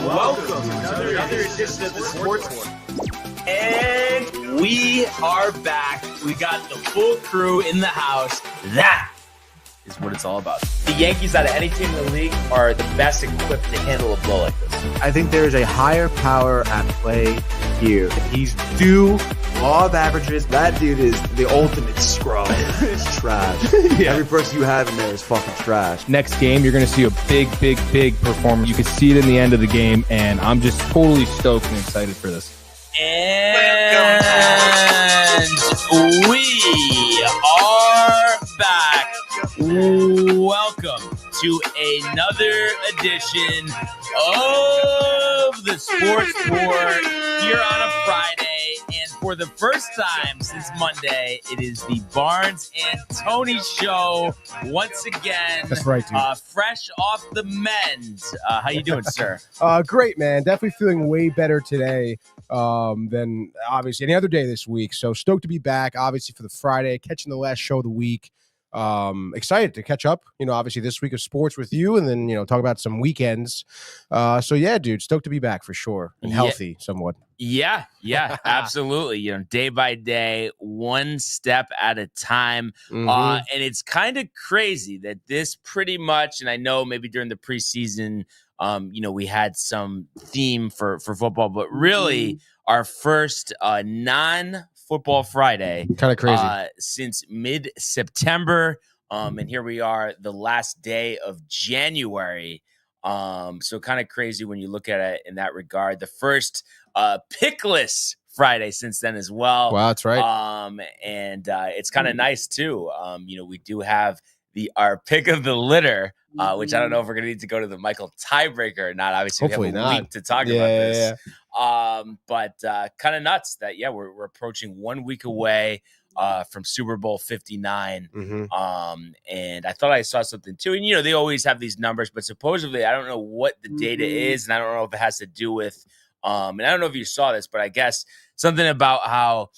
Welcome to another edition of the Sports One. And we are back. We got the full crew in the house. That is what it's all about. The Yankees, out of any team in the league, are the best equipped to handle a blow like this. I think there's a higher power at play here. He's due law of averages. That dude is the ultimate scrub. It's trash. Yeah. Every person you have in there is fucking trash. Next game, you're going to see a big performance. You can see it in the end of the game, and I'm just totally stoked and excited for this. And we are back. Welcome to another edition of the Sports Report here on a Friday. And for the first time since Monday, it is the Barnes and Tony show once again. That's right, dude. Fresh off the mend. How you doing, sir? Great, man. Definitely feeling way better today than obviously any other day this week. So stoked to be back, obviously, for the Friday, catching the last show of the week. Excited to catch up, obviously this week of sports with you, and then, talk about some weekends. So yeah, dude, stoked to be back for sure, and healthy somewhat. Yeah, absolutely. Day by day, one step at a time. And it's kind of crazy that this pretty much, and I know maybe during the preseason, we had some theme for football, but really our first non-football Friday, kind of crazy, since mid-September. And here we are, the last day of January. So kind of crazy when you look at it in that regard. The first pickless Friday since then as well. Wow, that's right. And it's kind of nice too. We do have our pick of the litter, which I don't know if we're gonna need to go to the Michael tiebreaker or not. Obviously, hopefully we have a week to talk about this. But kind of nuts that we're approaching 1 week away from Super Bowl 59. And I thought I saw something too. And they always have these numbers, but supposedly I don't know what the data is, and I don't know if it has to do with. And I don't know if you saw this, but I guess something about how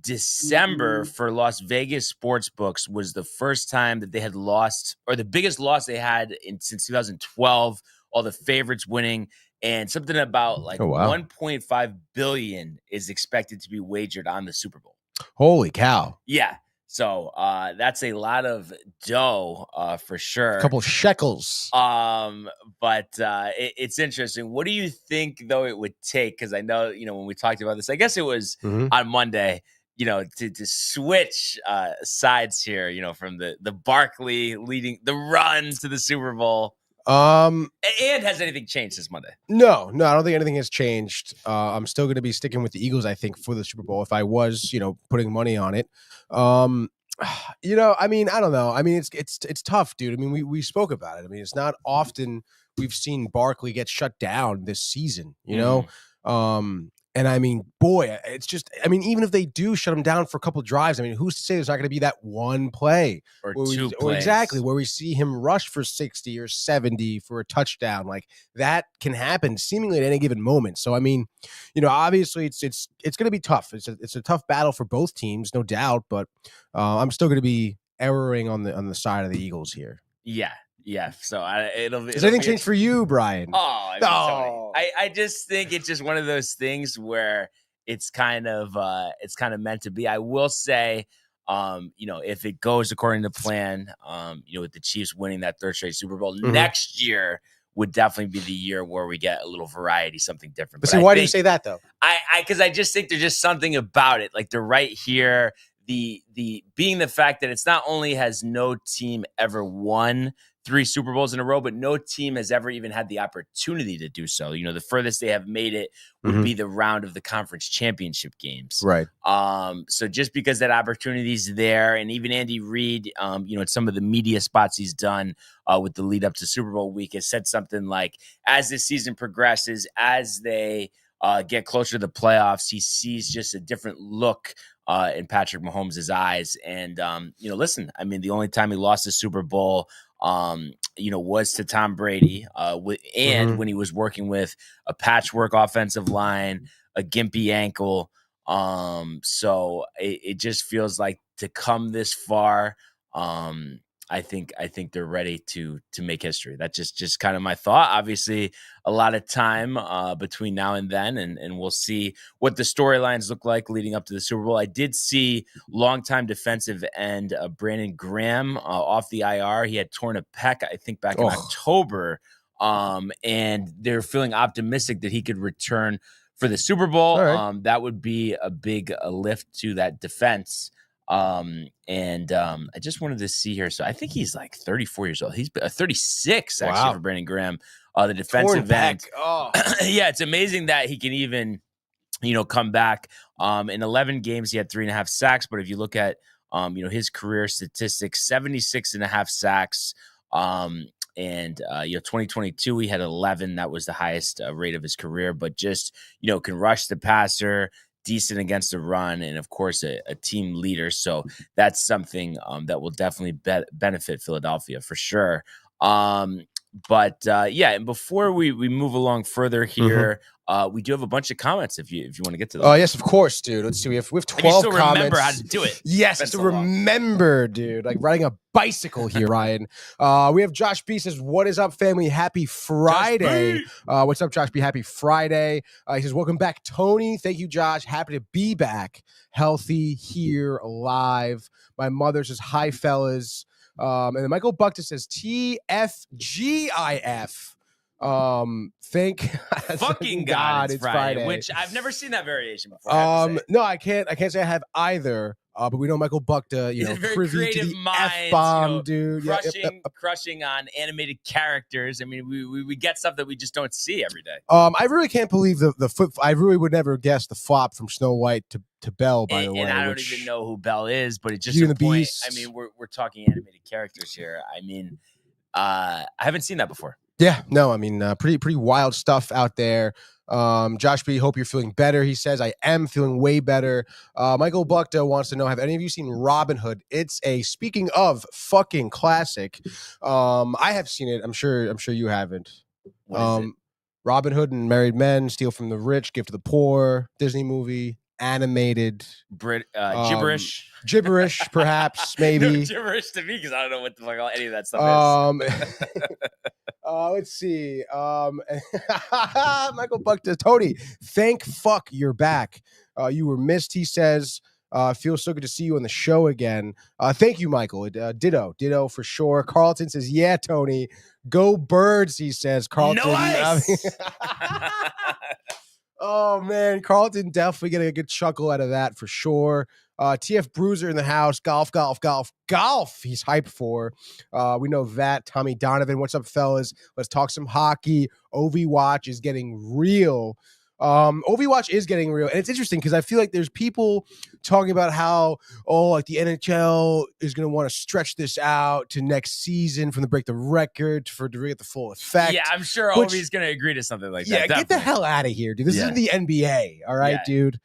December for Las Vegas sports books was the first time that they had lost, or the biggest loss they had since 2012. All the favorites winning, and something about 1.5 billion is expected to be wagered on the Super Bowl. Holy cow! Yeah, so that's a lot of dough for sure. A couple shekels. But it's interesting. What do you think though it would take? Because I know when we talked about this, I guess it was on Monday. To switch sides here, from the Barkley leading the run to the Super Bowl. And has anything changed this Monday? No, I don't think anything has changed. I'm still going to be sticking with the Eagles, I think, for the Super Bowl. If I was, putting money on it. I don't know. I mean, it's tough, dude. I mean, we spoke about it. I mean, it's not often we've seen Barkley get shut down this season, And I mean, boy, it's just, even if they do shut him down for a couple of drives, who's to say there's not going to be that one play or two plays. Exactly, where we see him rush for 60 or 70 for a touchdown. Like that can happen seemingly at any given moment. So, obviously it's going to be tough. It's a tough battle for both teams, no doubt, but I'm still going to be erroring on the side of the Eagles here. Yeah, so Does anything change for you, Brian? I just think it's just one of those things where it's kind of meant to be. I will say, if it goes according to plan, with the Chiefs winning that third straight Super Bowl, next year would definitely be the year where we get a little variety, something different. But see, why do you say that though? Because I just think there's just something about it, like they're right here. The being the fact that it's not only has no team ever won 3 Super Bowls in a row, but no team has ever even had the opportunity to do so. The furthest they have made it would be the round of the conference championship games. Right. So just because that opportunity is there, and even Andy Reid, at some of the media spots he's done with the lead up to Super Bowl week, has said something like, as this season progresses, as they get closer to the playoffs, he sees just a different look in Patrick Mahomes' eyes. And, listen, the only time he lost the Super Bowl, was to Tom Brady, when he was working with a patchwork offensive line, a gimpy ankle. So it just feels like to come this far, I think they're ready to make history. That's just kind of my thought. Obviously, a lot of time between now and then, and we'll see what the storylines look like leading up to the Super Bowl. I did see longtime defensive end Brandon Graham off the IR. He had torn a pec, I think, back in October, and they're feeling optimistic that he could return for the Super Bowl. Right. That would be a big lift to that defense. I just wanted to see here. So I think he's like 34 years old. He's 36 actually for Brandon Graham, the defensive end. Yeah, it's amazing that he can even, come back. In 11 games, he had 3.5 sacks. But if you look at, his career statistics, 76.5 sacks. 2022, he had 11. That was the highest rate of his career, but just, can rush the passer, decent against the run, and of course a team leader. So that's something that will definitely benefit Philadelphia for sure. And before we move along further here, we do have a bunch of comments if you want to get to them. Oh, yes, of course, dude. Let's see. We have 12 comments. Remember how to do it. Yes, I still remember, dude. Like riding a bicycle here, Ryan. We have Josh B says, "What is up, family? Happy Friday." What's up, Josh B? Happy Friday. He says, "Welcome back, Tony." Thank you, Josh. Happy to be back. Healthy, here, alive. My mother says, "Hi, fellas." And then Michael Buckton says TFGIF. Thank fucking God it's Friday, which I've never seen that variation before. No, I can't say I have either. But we know Michael Buckton, he's a very privy creative to the mind, F-bomb, dude. Crushing on animated characters. I mean, we get stuff that we just don't see every day. I really can't believe the foot. I really would never guess the flop from Snow White to Belle, by the way. And I don't even know who Belle is, but it's just a point. Beast. I mean, we're talking animated characters here. I mean, I haven't seen that before. Yeah, no, I mean, pretty wild stuff out there. Josh B, hope you're feeling better. He says, "I am feeling way better." Michael Buckta wants to know, have any of you seen Robin Hood? It's speaking of fucking classic. I have seen it. I'm sure you haven't. What is it? Robin Hood and Married Men, Steal from the Rich, Give to the Poor, Disney movie, animated. Gibberish, perhaps, maybe. No, gibberish to me because I don't know what the fuck any of that stuff is. Let's see. Michael Buckta, Tony, thank fuck you're back. You were missed, he says. Feels so good to see you on the show again. Thank you, Michael. Ditto for sure. Carlton says, "Yeah, Tony, go Birds," he says. Carlton. Nice. Oh, man. Carlton definitely getting a good chuckle out of that for sure. TF Bruiser in the house. Golf. He's hyped for. We know that. Tommy Donovan, what's up, fellas? Let's talk some hockey. OV Watch is getting real. OV Watch is getting real. And it's interesting because I feel like there's people talking about how, like the NHL is going to want to stretch this out to next season from the break the record to get the full effect. Yeah, I'm sure OV's going to agree to something like that. Yeah, get the hell out of here, dude. This is the NBA. All right, dude.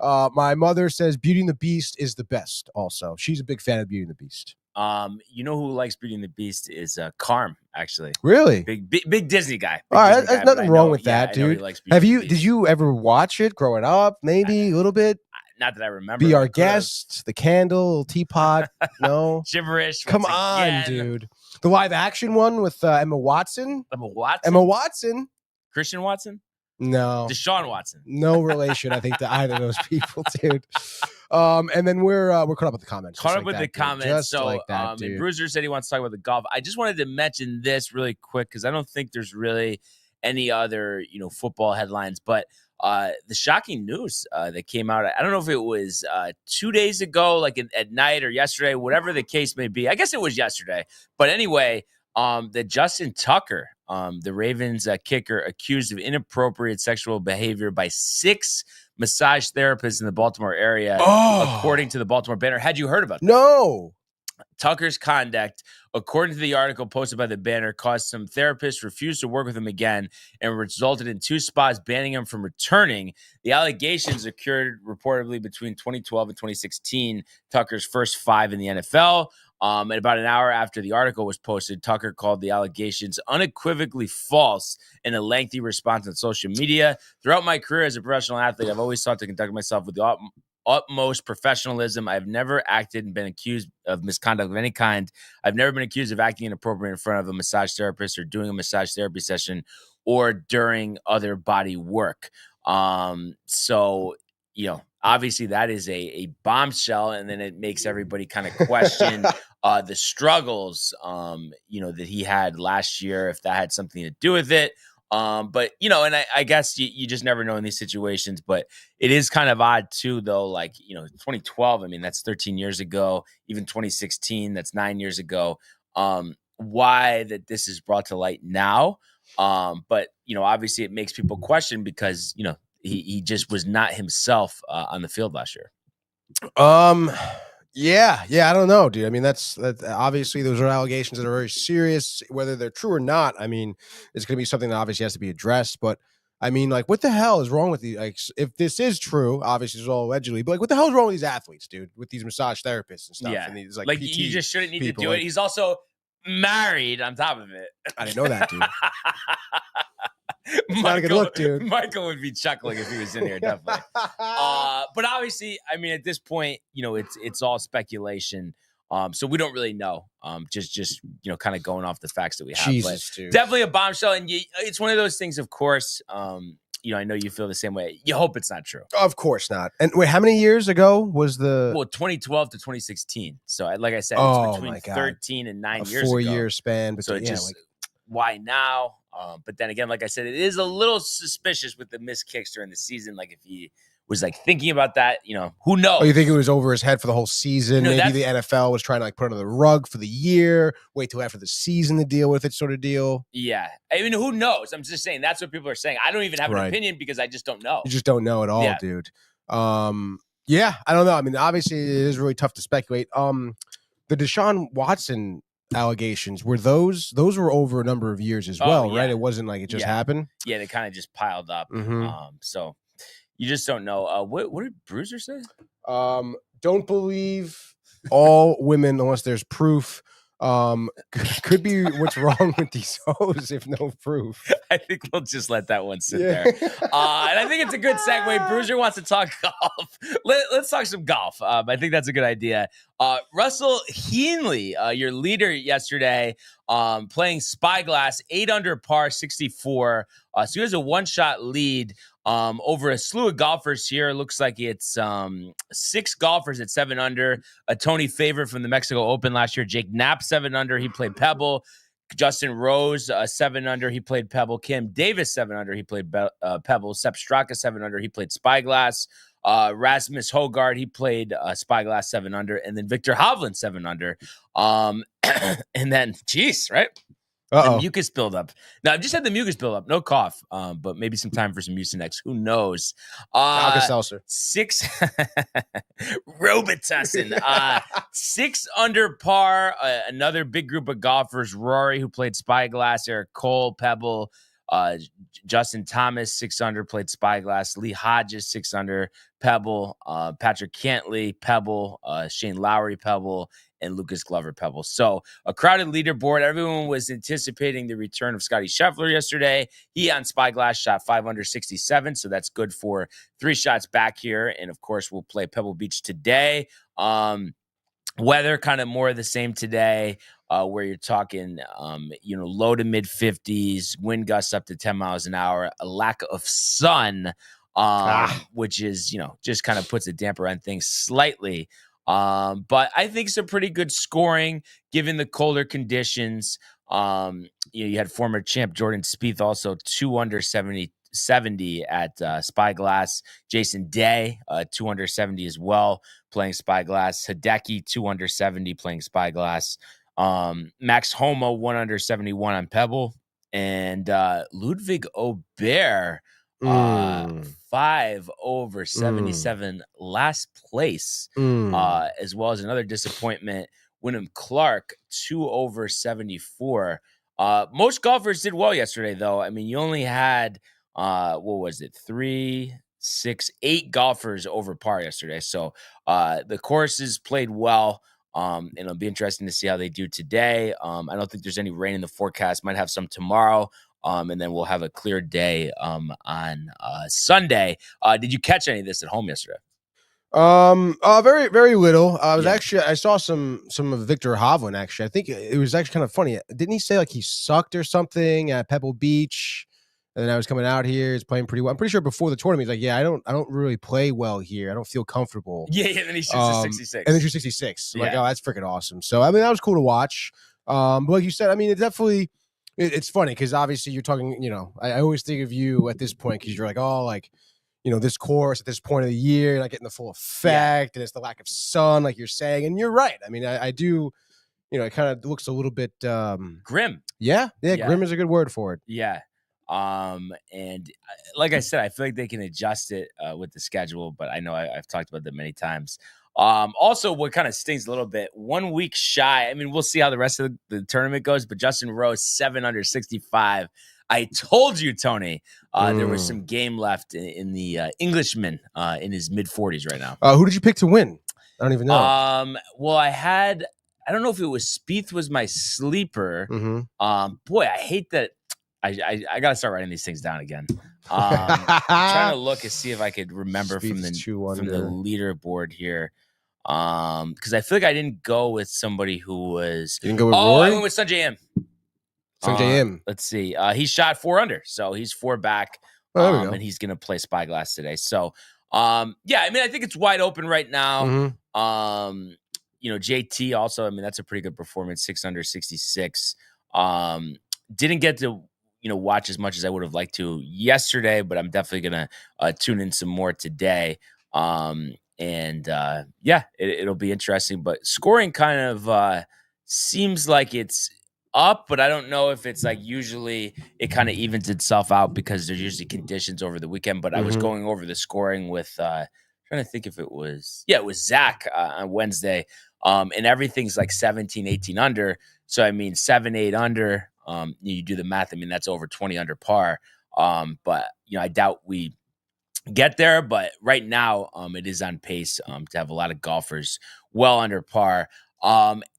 My mother says Beauty and the Beast is the best also. She's a big fan of Beauty and the Beast. You know who likes Beauty and the Beast is Carm, actually. Really? Big Disney guy. All right, there's nothing wrong with that, dude. Did you ever watch it growing up? Maybe a little bit? Not that I remember. Be Our Guest, The Candle, Teapot. No? Gibberish. Come on, dude. The live action one with Emma Watson. Emma Watson. Christian Watson? No. Deshaun Watson. No relation, I think, to either of those people, dude. And then we're caught up with the comments. Caught up with the comments. Just so, like that, dude. Bruiser said he wants to talk about the golf. I just wanted to mention this really quick because I don't think there's really any other, football headlines. But the shocking news that came out, I don't know if it was 2 days ago, like at night or yesterday, whatever the case may be. I guess it was yesterday. But anyway, that Justin Tucker, the Ravens kicker, accused of inappropriate sexual behavior by 6 massage therapists in the Baltimore area, according to the Baltimore Banner. Had you heard about that? No. Tucker's conduct, according to the article posted by the Banner, caused some therapists refuse to work with him again and resulted in 2 spots banning him from returning. The allegations occurred reportedly between 2012 and 2016, Tucker's first 5 in the NFL. And about an hour after the article was posted, Tucker called the allegations unequivocally false in a lengthy response on social media. "Throughout my career as a professional athlete, I've always sought to conduct myself with the utmost professionalism. I've never acted and been accused of misconduct of any kind. I've never been accused of acting inappropriate in front of a massage therapist or doing a massage therapy session or during other body work. So, obviously that is a bombshell, and then it makes everybody kind of question the struggles, that he had last year, if that had something to do with it. But, and I guess you just never know in these situations, but it is kind of odd too, though, 2012, I mean, that's 13 years ago, even 2016, that's 9 years ago. Why that this is brought to light now. But, obviously it makes people question because, he just was not himself on the field last year. Yeah, I don't know, dude. I mean, that's obviously those are allegations that are very serious. Whether they're true or not, I mean, it's going to be something that obviously has to be addressed. But I mean, what the hell is wrong with these? If this is true, obviously it's all allegedly, but what the hell is wrong with these athletes, dude? With these massage therapists and stuff, and these PT you just shouldn't need people, to do it. He's also married on top of it. I didn't know that, dude. Not a good look, dude. Michael would be chuckling if he was in here, definitely. But obviously, I mean, at this point, it's all speculation. So we don't really know. Just kind of going off the facts that we have. Jesus, dude. Definitely a bombshell, and it's one of those things. Of course, I know you feel the same way. You hope it's not true. Of course not. And wait, how many years ago was the? Well, 2012 to 2016. So, like I said, it's between 13 and 9 years. 4 year span. But so why now? But then again, like I said, it is a little suspicious with the missed kicks during the season. Like if he was thinking about that, who knows? Oh, you think it was over his head for the whole season? Maybe the NFL was trying to put it under the rug for the year, wait till after the season to deal with it, sort of deal. Yeah. I mean, who knows? I'm just saying that's what people are saying. I don't even have an opinion because I just don't know. You just don't know at all, dude. Yeah, I don't know. I mean, obviously it is really tough to speculate. The Deshaun Watson allegations were those were over a number of years as well, right? It wasn't like it just happened. Yeah, they kind of just piled up. So you just don't know. What did Bruiser say? Don't believe all women unless there's proof. Could be what's wrong with these hoes if no proof. I think we'll just let that one sit there. And I think it's a good segue. Bruiser wants to talk golf. Let's talk some golf. I think that's a good idea. Russell Henley, your leader yesterday, playing Spyglass, 8 under par, 64. So he has a one-shot lead over a slew of golfers here. Looks like it's 6 golfers at 7 under. A Tony favorite from the Mexico Open last year, Jake Knapp, 7 under. He played Pebble. Justin Rose, 7 under. He played Pebble. Cam Davis, 7 under. He played Pebble. Sepp Straka, 7 under. He played Spyglass. Rasmus Hogard, he played Spyglass, 7 under. And then Victor Hovland, 7 under. And then, geez, right? The mucus buildup. Now, I've just had the mucus buildup. No cough, but maybe some time for some Mucinex. Who knows? Alka-Seltzer. 6 Robitussin. 6 under par. Another big group of golfers. Rory, who played Spyglass. Eric Cole, Pebble. Justin Thomas, 6 under, played Spyglass. Lee Hodges, 6 under, Pebble. Patrick Cantley, Pebble. Shane Lowry, Pebble. And Lucas Glover, Pebble. So a crowded leaderboard. Everyone was anticipating the return of Scotty Scheffler yesterday. He on Spyglass shot 5 under 67. So that's good for 3 shots back here. And of course, we'll play Pebble Beach today. Weather kind of more of the same today, where you're talking, low to mid 50s, wind gusts up to 10 miles an hour, a lack of sun, which is, just kind of puts a damper on things slightly. But I think some pretty good scoring given the colder conditions. You had former champ Jordan Spieth also 2 under 70 at Spyglass. Jason Day, 2 under 70 as well, playing Spyglass. Hideki, 2 under 70, playing Spyglass. Max Homa, 1 under 71 on Pebble. And Ludwig Aubert, 5 over 77, last place, as well as another disappointment. Wyndham Clark, 2 over 74. Most golfers did well yesterday, though. I mean, you only had, 3, 6, 8 golfers over par yesterday. So the courses played well. And it'll be interesting to see how they do today. I don't think there's any rain in the forecast. Might have some tomorrow. And then we'll have a clear day on Sunday. Did you catch any of this at home yesterday? Very, very little. I was Yeah. actually, I saw some of Victor Hovland. Actually, I think it was actually kind of funny. Didn't he say like he sucked or something at Pebble Beach? And then I was coming out here. He's playing pretty well. I'm pretty sure before the tournament, he's like, "Yeah, I don't really play well here. I don't feel comfortable." Yeah, and then he shoots a 66. And then shoots 66. I'm like, Yeah. oh, that's freaking awesome. So I mean, that was cool to watch. But like you said, I mean, it definitely. It's funny because obviously you're talking. You know, I always think of you at this point because you're like, oh, like. You know, this course at this point of the year, you're not getting the full effect, and it's the lack of sun, like you're saying. And you're right. I mean, I do, you know, it kind of looks a little bit grim. Yeah, grim is a good word for it. Yeah. And like I said, I feel like they can adjust it with the schedule, but I know I've talked about that many times. Also, what kind of stings a little bit, 1 week shy. I mean, we'll see how the rest of the tournament goes, but Justin Rose, 7 under 65. I told you, Tony, there was some game left in the Englishman in his mid-40s right now. Who did you pick to win? I don't even know. Well, I don't know if it was Spieth was my sleeper. Boy, I hate that. I got to start writing these things down again. I'm trying to look and see if I could remember from the leaderboard here. Because I feel like I didn't go with somebody who was. You didn't go with Rory? I went with Sanjay M. Let's see. He shot 4 under, so he's 4 back. And he's gonna play Spyglass today. So, yeah, I mean, I think it's wide open right now. You know, JT also. I mean, that's a pretty good performance. 6 under 66. Didn't get to watch as much as I would have liked to yesterday, but I'm definitely gonna tune in some more today. Yeah, it'll be interesting. But scoring kind of seems like it's up, but I don't know if it's like usually it kind of evens itself out because there's usually conditions over the weekend. But I was going over the scoring with trying to think if it was Zach on Wednesday, and everything's like 17, 18 under. So I mean 7, 8 under. You do the math. I mean that's over 20 under par. But I doubt we get there. But right now, it is on pace to have a lot of golfers well under par.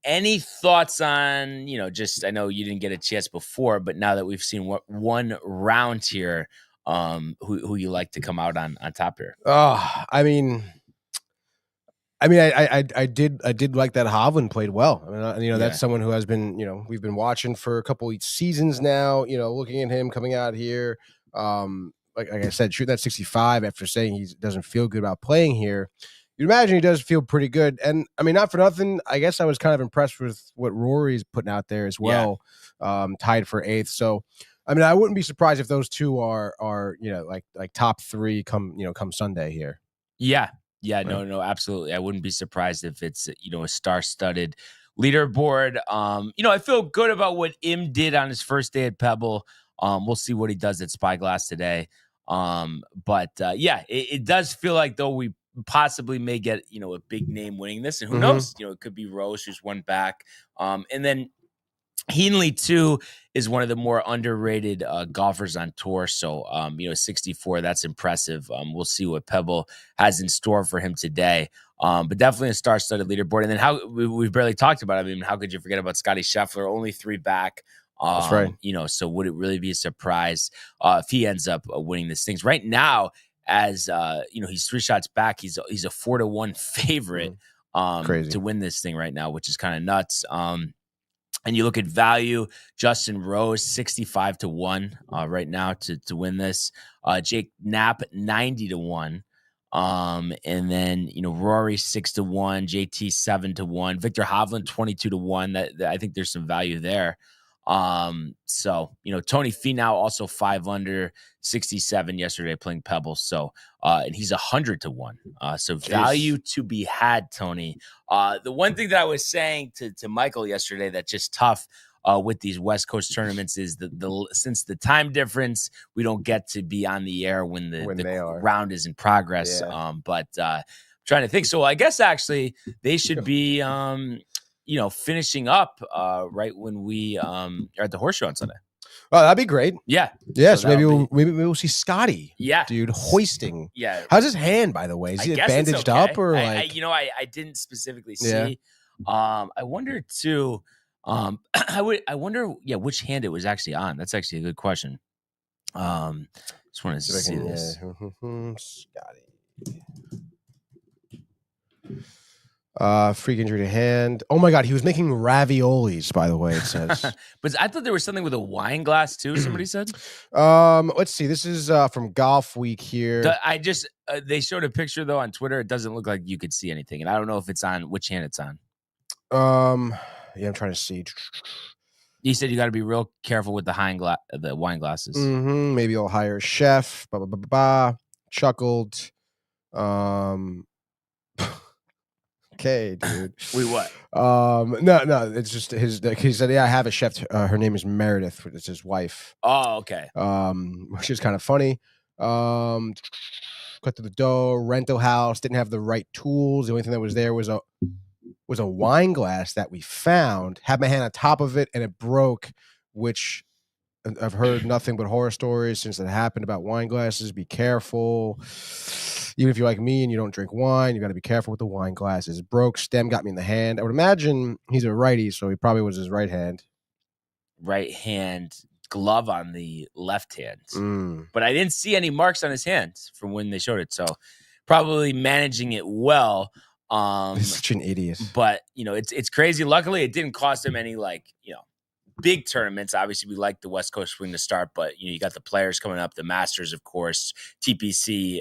Any thoughts on, I know you didn't get a chance before, but now that we've seen one round here, who you like to come out on top here? I did like that Hovland played well. I mean, that's someone who has been, we've been watching for a couple of seasons now, looking at him coming out here. Like I said, shooting that 65 after saying he doesn't feel good about playing here. You'd imagine he does feel pretty good. And I mean, not for nothing, I guess I was kind of impressed with what Rory's putting out there as well, tied for 8th. So, I mean, I wouldn't be surprised if those two are like top 3 come Sunday here. Yeah. Yeah, right. No, absolutely. I wouldn't be surprised if it's, a star-studded leaderboard. I feel good about what Im did on his first day at Pebble. We'll see what he does at Spyglass today. It does feel like though we possibly may get, a big name winning this, and who knows, it could be Rose who's one back. And then Heenley too is one of the more underrated golfers on tour. So, 64, that's impressive. We'll see what Pebble has in store for him today. But definitely a star-studded leaderboard. And then how we've barely talked about it. I mean, how could you forget about Scotty Scheffler? Only 3 back. That's right. So would it really be a surprise if he ends up winning this thing? Right now, as he's 3 shots back. He's a 4-1 favorite to win this thing right now, which is kind of nuts. And you look at value, Justin Rose 65-1 right now to win this. Jake Knapp 90-1. And then Rory 6-1, JT 7-1, Victor Hovland 22-1. That I think there's some value there. So Tony Finau also 5 under 67 yesterday playing Pebble. So and he's 100-1. So value to be had, Tony. The one thing that I was saying to Michael yesterday that's just tough with these West Coast tournaments is since the time difference, we don't get to be on the air when the round is in progress. Yeah. But trying to think. So I guess actually they should be finishing up right when we are at the Horseshoe on Sunday. Oh, that'd be great. Yeah. Yes. So maybe we'll see Scotty. Yeah. Dude, hoisting. Yeah. How's his hand, by the way? Is he bandaged up or like? I didn't specifically see. I wonder too. I wonder. Yeah, which hand it was actually on. That's actually a good question. Just wanted to see this. Scotty. Freak injury to hand. Oh my God, he was making raviolis, by the way, it says. But I thought there was something with a wine glass too, somebody said. Let's see. This is from Golf Week here. They showed a picture though on Twitter. It doesn't look like you could see anything. And I don't know if it's on which hand it's on. Yeah, I'm trying to see. You said you got to be real careful with the wine glasses. Maybe I'll hire a chef. Chuckled. Okay, dude. Wait, what? No. It's just he said, yeah, I have a chef. Her name is Meredith. It's his wife. Oh, okay. Which is kind of funny. Cut to the dough. Rental house didn't have the right tools. The only thing that was there was a wine glass that we found. Had my hand on top of it and it broke, which I've heard nothing but horror stories since it happened about wine glasses. Be careful. Even if you're like me and you don't drink wine, you got to be careful with the wine glasses. Broke stem got me in the hand. I would imagine he's a righty, so he probably was his right hand. Right hand glove on the left hand. But I didn't see any marks on his hand from when they showed it. So probably managing it well. He's such an idiot. But, it's crazy. Luckily, it didn't cost him any, big tournaments. Obviously, we like the West Coast swing to start, but you got the players coming up, the Masters, of course, TPC,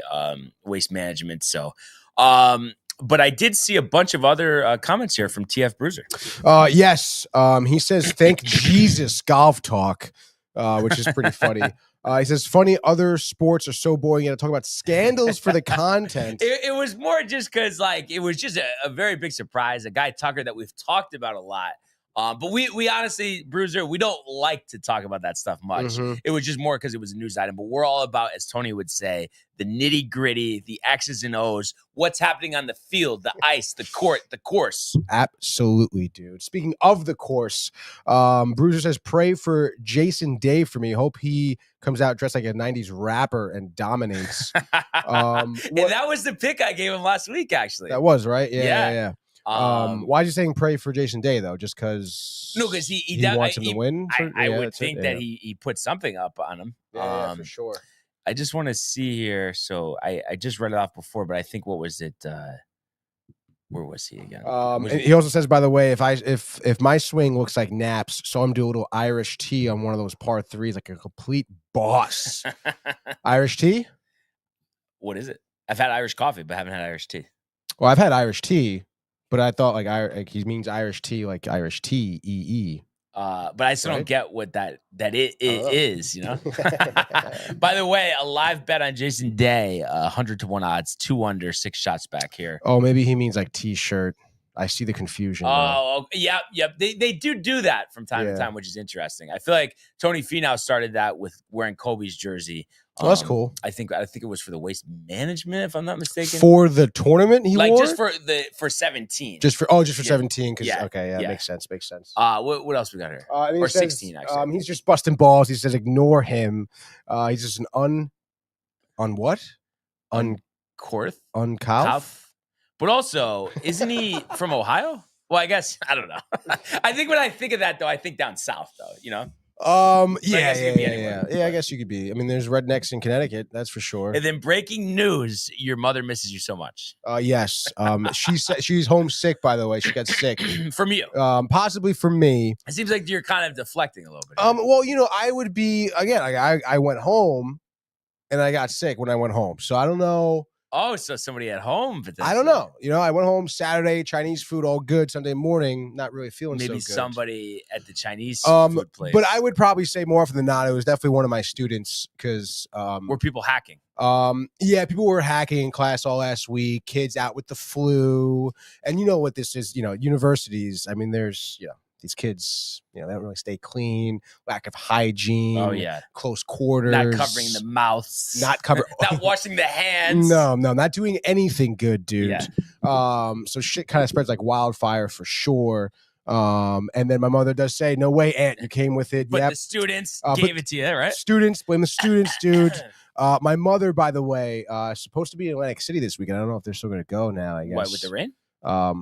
Waste Management. So, but I did see a bunch of other comments here from TF Bruiser. Yes, he says, "Thank Jesus, golf talk," which is pretty funny. He says, "Funny, other sports are so boring. You got to talk about scandals for the content." It was more just because, it was just a very big surprise. A guy, Tucker, that we've talked about a lot. But we honestly, Bruiser, we don't like to talk about that stuff much. It was just more because it was a news item. But we're all about, as Tony would say, the nitty gritty, the X's and O's, what's happening on the field, the ice, the court, the course. Absolutely, dude. Speaking of the course, Bruiser says, "Pray for Jason Day for me. Hope he comes out dressed like a 90s rapper and dominates." And that was the pick I gave him last week, actually. That was, right? Yeah. Why is he saying pray for Jason Day though? Just because? No, because he wants him to win. I would think that he put something up on him. Yeah, for sure. I just want to see here. So I just read it off before, but I think what was it? Where was he again? And he also says, by the way, if my swing looks like naps, so I'm doing a little Irish tea on one of those par threes, like a complete boss. Irish tea? What is it? I've had Irish coffee, but I haven't had Irish tea. Well, I've had Irish tea. But I thought like he means Irish tea, like Irish tea, EE. But I still don't get what that it is, By the way, a live bet on Jason Day, 100 to 1 odds, 2 under, 6 shots back here. Oh, maybe he means like T-shirt. I see the confusion. Oh, yep. They do that from time to time, which is interesting. I feel like Tony Finau started that with wearing Kobe's jersey. Oh, that's cool. I think it was for the Waste Management, if I'm not mistaken. For the tournament, he wore? Just for 17. Just for 17. Makes sense. What else we got here? Or 16, actually. He's just busting balls. He says, ignore him. He's just an Unkalf. But also, isn't he from Ohio? Well, I guess I don't know. I think when I think of that, though, I think down south, though. I guess you could be. I mean, there's rednecks in Connecticut, that's for sure. And then breaking news: your mother misses you so much. Yes. She's homesick. By the way, she got sick from you. Possibly from me. It seems like you're kind of deflecting a little bit. Well, I would be again. I went home, and I got sick when I went home. So I don't know. Oh, so somebody at home. I don't know. I went home Saturday, Chinese food, all good. Sunday morning, not really feeling so good. Maybe somebody at the Chinese food place. But I would probably say more often than not, it was definitely one of my students because were people hacking? People were hacking in class all last week. Kids out with the flu, and you know what this is. Universities. I mean, there's these kids, they don't really stay clean, lack of hygiene. Oh, yeah. Close quarters. Not covering the mouths. Not washing the hands. No, not doing anything good, dude. Yeah. So shit kind of spreads like wildfire for sure. And then my mother does say, no way, Aunt, you came with it. But the students gave it to you, right? Blame the students, dude. My mother, by the way, is supposed to be in Atlantic City this weekend. I don't know if they're still going to go now, I guess. What, with the rain?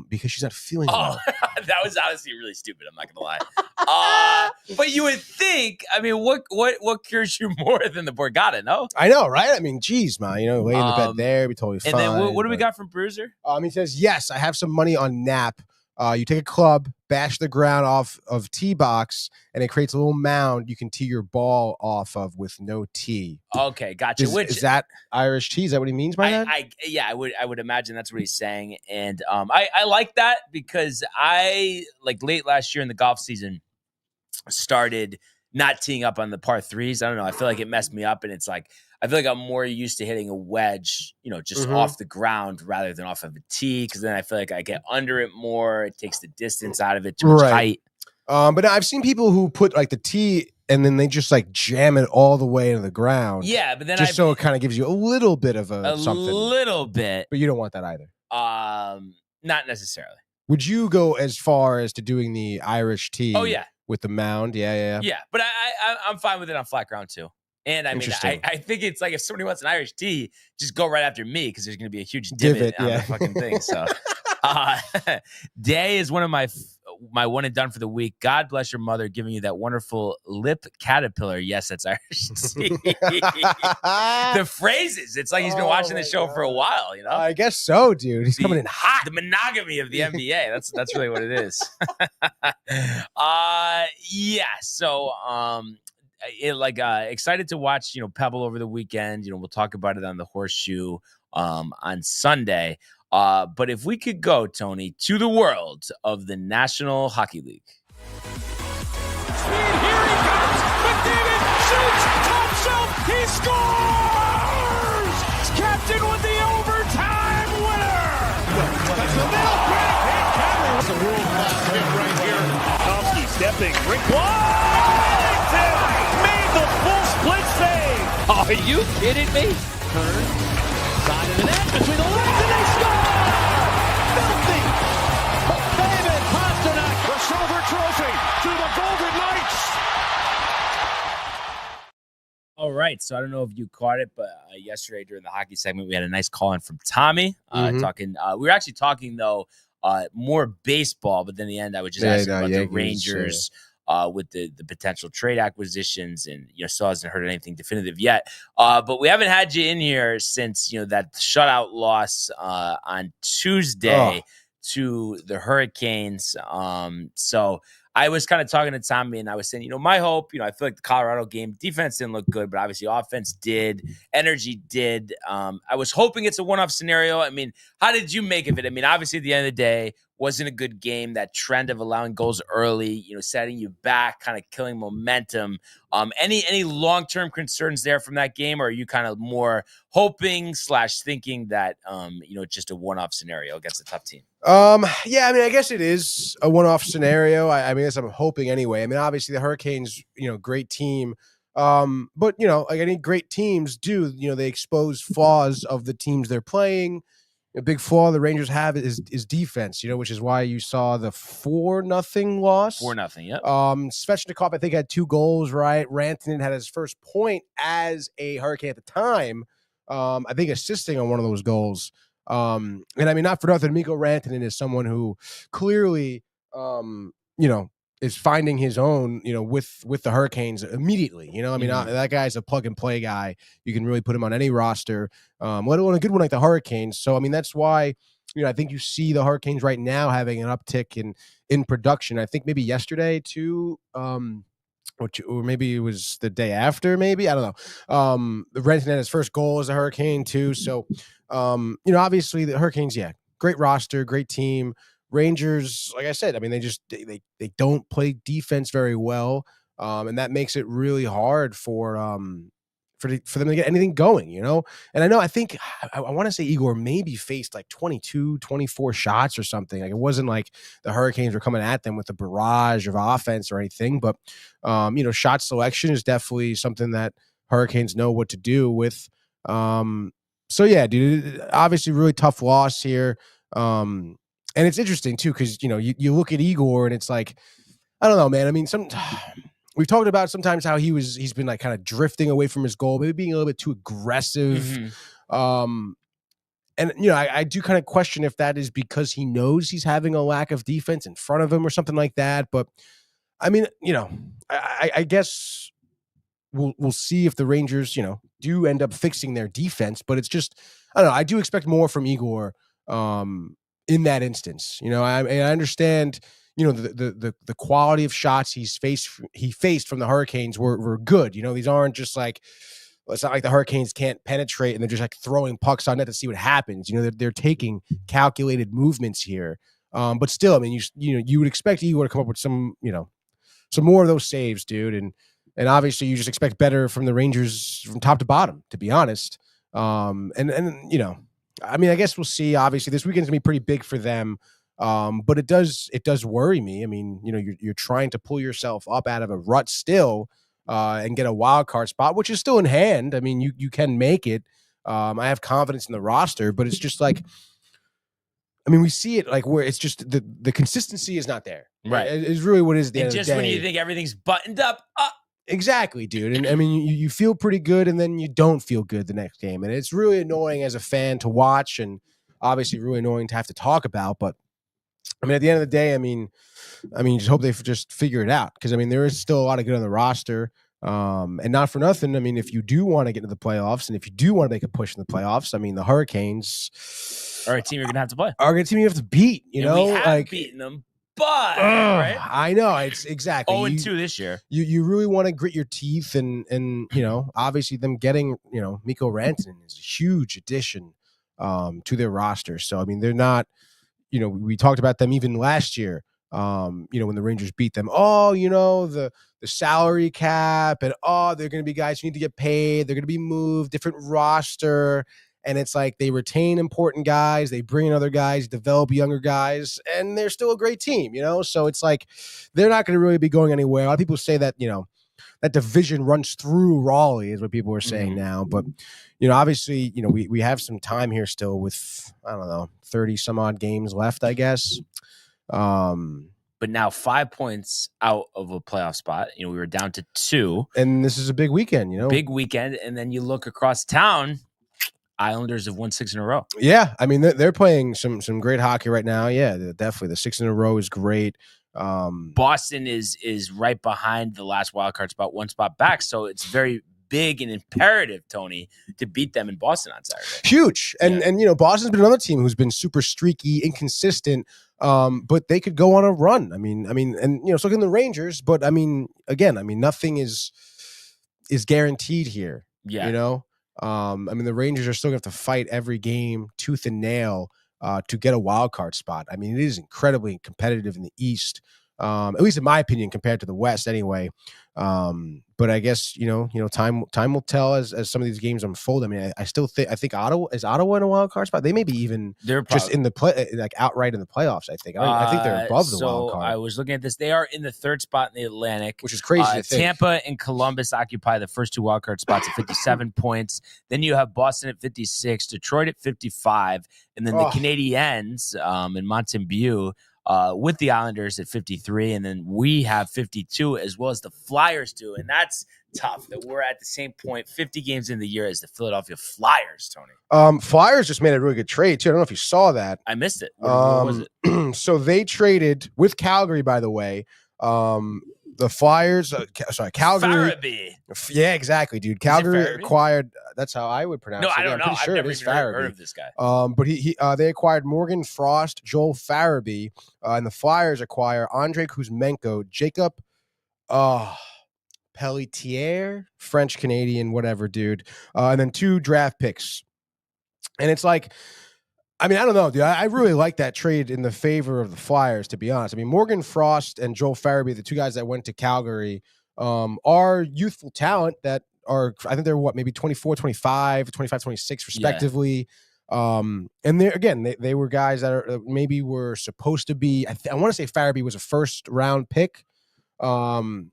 Because she's not feeling well. That was honestly really stupid. I'm not gonna lie. But you would think. I mean, what cures you more than the Borgata? No, I know, right? I mean, geez, man, lay in the bed there, be totally fine. And then what do we got from Bruiser? He says, yes, I have some money on Nap. You take a club, bash the ground off of tee box, and it creates a little mound you can tee your ball off of with no tee. Okay, gotcha. Is that Irish tee? Is that what he means by that? I would imagine that's what he's saying, and I like that because I late last year in the golf season started not teeing up on the par threes. I don't know. I feel like it messed me up, and it's like I feel like I'm more used to hitting a wedge, just off the ground rather than off of a tee. Because then I feel like I get under it more. It takes the distance out of it, too much height. But I've seen people who put the tee and then they just jam it all the way into the ground. Yeah, but then so it kind of gives you a little bit of something. A little bit, but you don't want that either. Not necessarily. Would you go as far as to doing the Irish tee? Oh yeah, with the mound. Yeah. But I'm fine with it on flat ground too. And I mean, I think it's like if somebody wants an Irish tee, just go right after me because there's going to be a huge divot on the fucking thing. So, Day is one of my one and done for the week. God bless your mother giving you that wonderful lip caterpillar. Yes, that's Irish tea. The phrases. It's like he's been watching the show for a while, I guess so, dude. He's coming in hot. The monogamy of the NBA. That's really what it is. Yeah. So, excited to watch, Pebble over the weekend. We'll talk about it on the Horseshoe on Sunday. But if we could go, Tony, to the world of the National Hockey League. Here he comes. McDavid shoots. Top shelf. He scores. Captain with the overtime winner. That's the middle. Great hit. That's a world-class hit right here. Tomsky stepping. Rick Washington made the full split save. Are you kidding me? Turn. Side of the net. Between the legs and they score. Filthy. David Pasternak. The silver trophy to the Golden Knights. All right. So I don't know if you caught it, but yesterday during the hockey segment, we had a nice call in from Tommy talking. We were actually talking, though, more baseball, but then in the end, I was just asking about the Rangers with the potential trade acquisitions, and still hasn't heard anything definitive yet. But we haven't had you in here since that shutout loss on Tuesday to the Hurricanes. So I was kind of talking to Tommy, and I was saying, my hope, I feel like the Colorado game defense didn't look good, but obviously offense did, energy did. I was hoping it's a one-off scenario. I mean, how did you make of it? I mean, obviously at the end of the day, wasn't a good game. That trend of allowing goals early, setting you back, kind of killing momentum. Any long-term concerns there from that game, or are you kind of more hoping / thinking that it's just a one-off scenario against a tough team? Yeah, I mean, I guess it is a one-off scenario. I mean, I'm hoping anyway. I mean, obviously the Hurricanes, great team. But like any great teams do, they expose flaws of the teams they're playing. A big flaw the Rangers have is defense, which is why you saw the 4-0 loss. 4-0, yep. Svechnikov, I think, had 2 goals, right? Rantanen had his first point as a Hurricane at the time, I think assisting on one of those goals. And I mean, not for nothing, Mikko Rantanen is someone who clearly, is finding his own, with the Hurricanes immediately. I mean, that guy's a plug and play guy. You can really put him on any roster, let alone a good one like the Hurricanes. So, I mean, that's why, I think you see the Hurricanes right now having an uptick in production. I think maybe yesterday too, or maybe it was the day after, maybe, I don't know. Rantanen had his first goal as a Hurricane too. So, obviously the Hurricanes, great roster, great team. Rangers, like I said, I mean, they don't play defense very well, and that makes it really hard for them to get anything going, And I think I want to say Igor maybe faced like 22, 24 shots or something. Like it wasn't like the Hurricanes were coming at them with a barrage of offense or anything, but shot selection is definitely something that Hurricanes know what to do with. So yeah, dude, obviously really tough loss here. And it's interesting too, because you look at Igor and it's like, I don't know, man. I mean, we've talked about sometimes how he's been like kind of drifting away from his goal, maybe being a little bit too aggressive. And, I do kind of question if that is because he knows he's having a lack of defense in front of him or something like that. But, I mean, I guess we'll see if the Rangers, do end up fixing their defense. But it's just, I don't know. I do expect more from Igor in that instance. I understand, the quality of shots he faced from the Hurricanes were good. These aren't just like, it's not like the Hurricanes can't penetrate and they're just like throwing pucks on net to see what happens. They're taking calculated movements here. But still, I mean, you would expect Igor to come up with some more of those saves, dude. And obviously you just expect better from the Rangers from top to bottom, to be honest. I mean, I guess we'll see. Obviously this weekend's gonna be pretty big for them. But it does worry me. I mean, you're trying to pull yourself up out of a rut still, and get a wild card spot, which is still in hand. I mean, you can make it. I have confidence in the roster, but it's just like, I mean, we see it like where it's just the consistency is not there. Right. It's really what it is at the end of the day. When you think everything's buttoned up. Exactly, dude. And I mean, you feel pretty good and then you don't feel good the next game. And it's really annoying as a fan to watch and obviously really annoying to have to talk about. But I mean, at the end of the day, I mean, just hope they just figure it out. Because, I mean, there is still a lot of good on the roster. And not for nothing, I mean, if you do want to get into the playoffs and if you do want to make a push in the playoffs, I mean, the Hurricanes are a team you're going to have to play. Are a team you have to beat, We have beaten them, but right? I know. It's exactly 0-2 this year. You really want to grit your teeth and obviously them getting, Mikko Rantanen is a huge addition to their roster. So, I mean, they're not, we talked about them even last year, when the Rangers beat them. Oh, the salary cap and they're going to be guys who need to get paid. They're going to be moved, different roster. And it's like they retain important guys, they bring in other guys, develop younger guys, and they're still a great team, So it's like they're not going to really be going anywhere. A lot of people say that, that division runs through Raleigh is what people are saying now. But, obviously, we have some time here still with, I don't know, 30 some odd games left, I guess. But now 5 points out of a playoff spot. We were down to 2. And this is a big weekend, Big weekend. And then you look across town, Islanders have won 6 in a row. Yeah. I mean, they're playing some great hockey right now. Yeah, definitely. The 6 in a row is great. Boston is right behind the last wild card spot, 1 spot back. So it's very big and imperative, Tony, to beat them in Boston on Saturday. Huge. And Boston's been another team who's been super streaky, inconsistent, but they could go on a run. I mean, so can the Rangers, but I mean, again, nothing is guaranteed here. Yeah. I mean, the Rangers are still going to have to fight every game tooth and nail to get a wild card spot. I mean, it is incredibly competitive in the East, at least in my opinion, compared to the West anyway. But I guess, time will tell as some of these games unfold. I mean, I think Ottawa in a wild card spot. They may be even just in the play, like outright in the playoffs. I think they're above the wild card. I was looking at this. They are in the 3rd spot in the Atlantic, which is crazy to think. Tampa and Columbus occupy the first 2 wild card spots at 57 points. Then you have Boston at 56, Detroit at 55, and then the Canadiens in Mountain View with the Islanders at 53, and then we have 52 as well as the Flyers do, and that's tough that we're at the same point 50 games in the year as the Philadelphia Flyers, Tony. Flyers just made a really good trade too. I don't know if you saw that. I missed it. What was it? So they traded with Calgary, by the way. The Flyers, Calgary. Farabee. Yeah, exactly, dude. Calgary acquired. That's how I would pronounce it. I don't know. I'm pretty sure I've never heard of this guy. But they acquired Morgan Frost, Joel Farabee, and the Flyers acquire Andre Kuzmenko, Jacob Pelletier, French Canadian, whatever, dude, and then 2 draft picks. And it's like, I mean, I don't know, dude. I really like that trade in the favor of the Flyers, to be honest. I mean, Morgan Frost and Joel Farabee, the 2 guys that went to Calgary, are youthful talent that are, I think they're maybe 24, 25, 25, 26 respectively. Yeah. And they were guys that maybe were supposed to be, I want to say Farabee was a 1st round pick. And,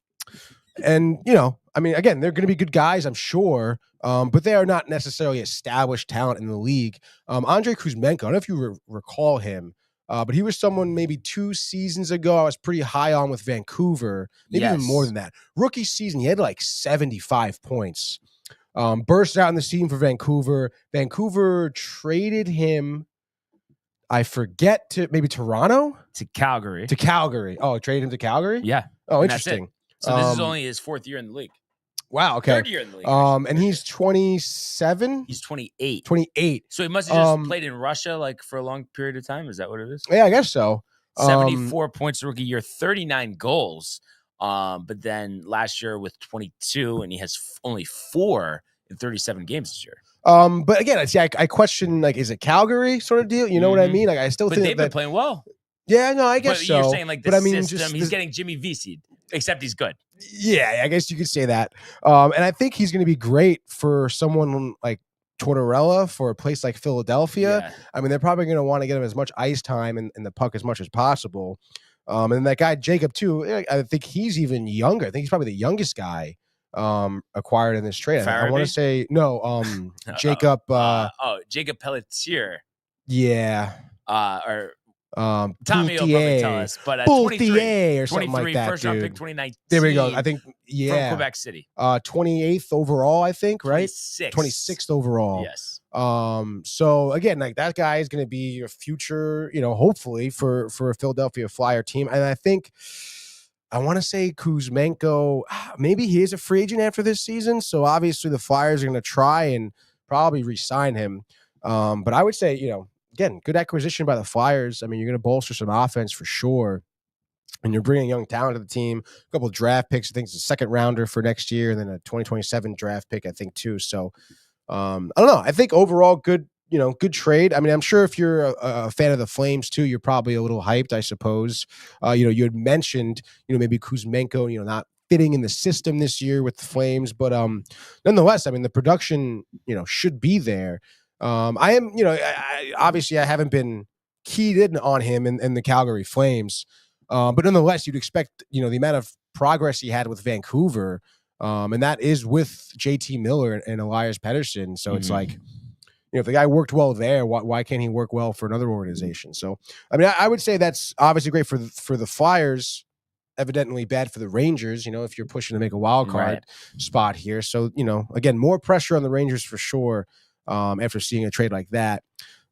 I mean, again, they're going to be good guys, I'm sure, but they are not necessarily established talent in the league. Andre Kuzmenko, I don't know if you recall him, but he was someone maybe 2 seasons ago I was pretty high on with Vancouver, maybe even more than that. Rookie season, he had like 75 points. Burst out in the scene for Vancouver. Vancouver traded him, I forget, to maybe Toronto? To Calgary. To Calgary. Oh, traded him to Calgary? Yeah. Oh, And that's it. interesting. So this is only his 4th year in the league. Wow, okay. 3rd year in the league. And he's 27? He's 28. 28. So he must have just played in Russia like for a long period of time. Is that what it is? Yeah, I guess so. 74 points rookie year, 39 goals. But then last year with 22, and he has only 4 in 37 games this year. But again, I question, like, is it Calgary sort of deal? You know what I mean? Like, I still But think they've been playing well. Yeah, no, I guess but so. You're saying like the but I mean, system, just he's getting Jimmy V-seed, except he's good. Yeah, I guess you could say that. And I think he's going to be great for someone like Tortorella for a place like Philadelphia. Yeah. I mean, they're probably going to want to get him as much ice time and the puck as much as possible. And that guy Jacob too, I think he's even younger. I think he's probably the youngest guy acquired in this trade. I want to say no, Jacob. Jacob Pelletier. Yeah. Or Tommy will probably tell us, but 23 or something like that. First round pick 2019. There we go. I think from Quebec City. 28th overall, I think, right? 26th overall. Yes. So again, like that guy is going to be a future, hopefully for a Philadelphia Flyer team. And I think I want to say Kuzmenko, maybe he is a free agent after this season. So obviously the Flyers are going to try and probably re-sign him. But I would say, again, good acquisition by the Flyers. I mean, you're going to bolster some offense for sure. And you're bringing young talent to the team. A couple of draft picks. I think it's a 2nd rounder for next year, and then a 2027 draft pick, I think, too. So, I don't know. I think overall, good trade. I mean, I'm sure if you're a fan of the Flames, too, you're probably a little hyped, I suppose. You had mentioned, maybe Kuzmenko, not fitting in the system this year with the Flames. But nonetheless, I mean, the production, should be there. I am, obviously I haven't been keyed in on him in the Calgary Flames. But nonetheless, you'd expect, the amount of progress he had with Vancouver. And that is with JT Miller and Elias Pettersson. So it's like, if the guy worked well there, why can't he work well for another organization? So, I mean, I would say that's obviously great for the Flyers, evidently bad for the Rangers, if you're pushing to make a wild card spot here. So, again, more pressure on the Rangers for sure. After seeing a trade like that.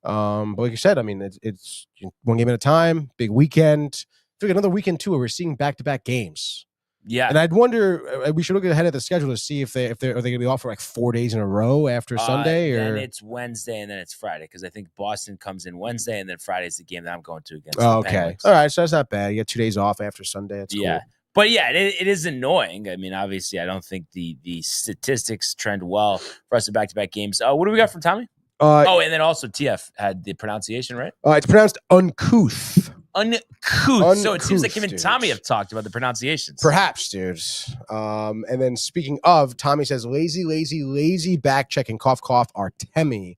But like you said, I mean, it's one game at a time, big weekend. I think another weekend too, where we're seeing back-to-back games. Yeah. And I'd wonder, we should look ahead at the schedule to see if they're going to be off for like 4 days in a row after Sunday, or then it's Wednesday and then it's Friday, because I think Boston comes in Wednesday and then Friday's the game that I'm going to against. Oh, okay. All right. So that's not bad. You get 2 days off after Sunday. That's cool. But yeah, it is annoying. I mean, obviously, I don't think the statistics trend well for us in back-to-back games. What do we got from Tommy? And then also TF had the pronunciation right. It's pronounced uncouth. Uncouth. So it seems like him and Tommy have talked about the pronunciations. Perhaps, dudes. And then speaking of, Tommy says, lazy back checking, cough, Artemi.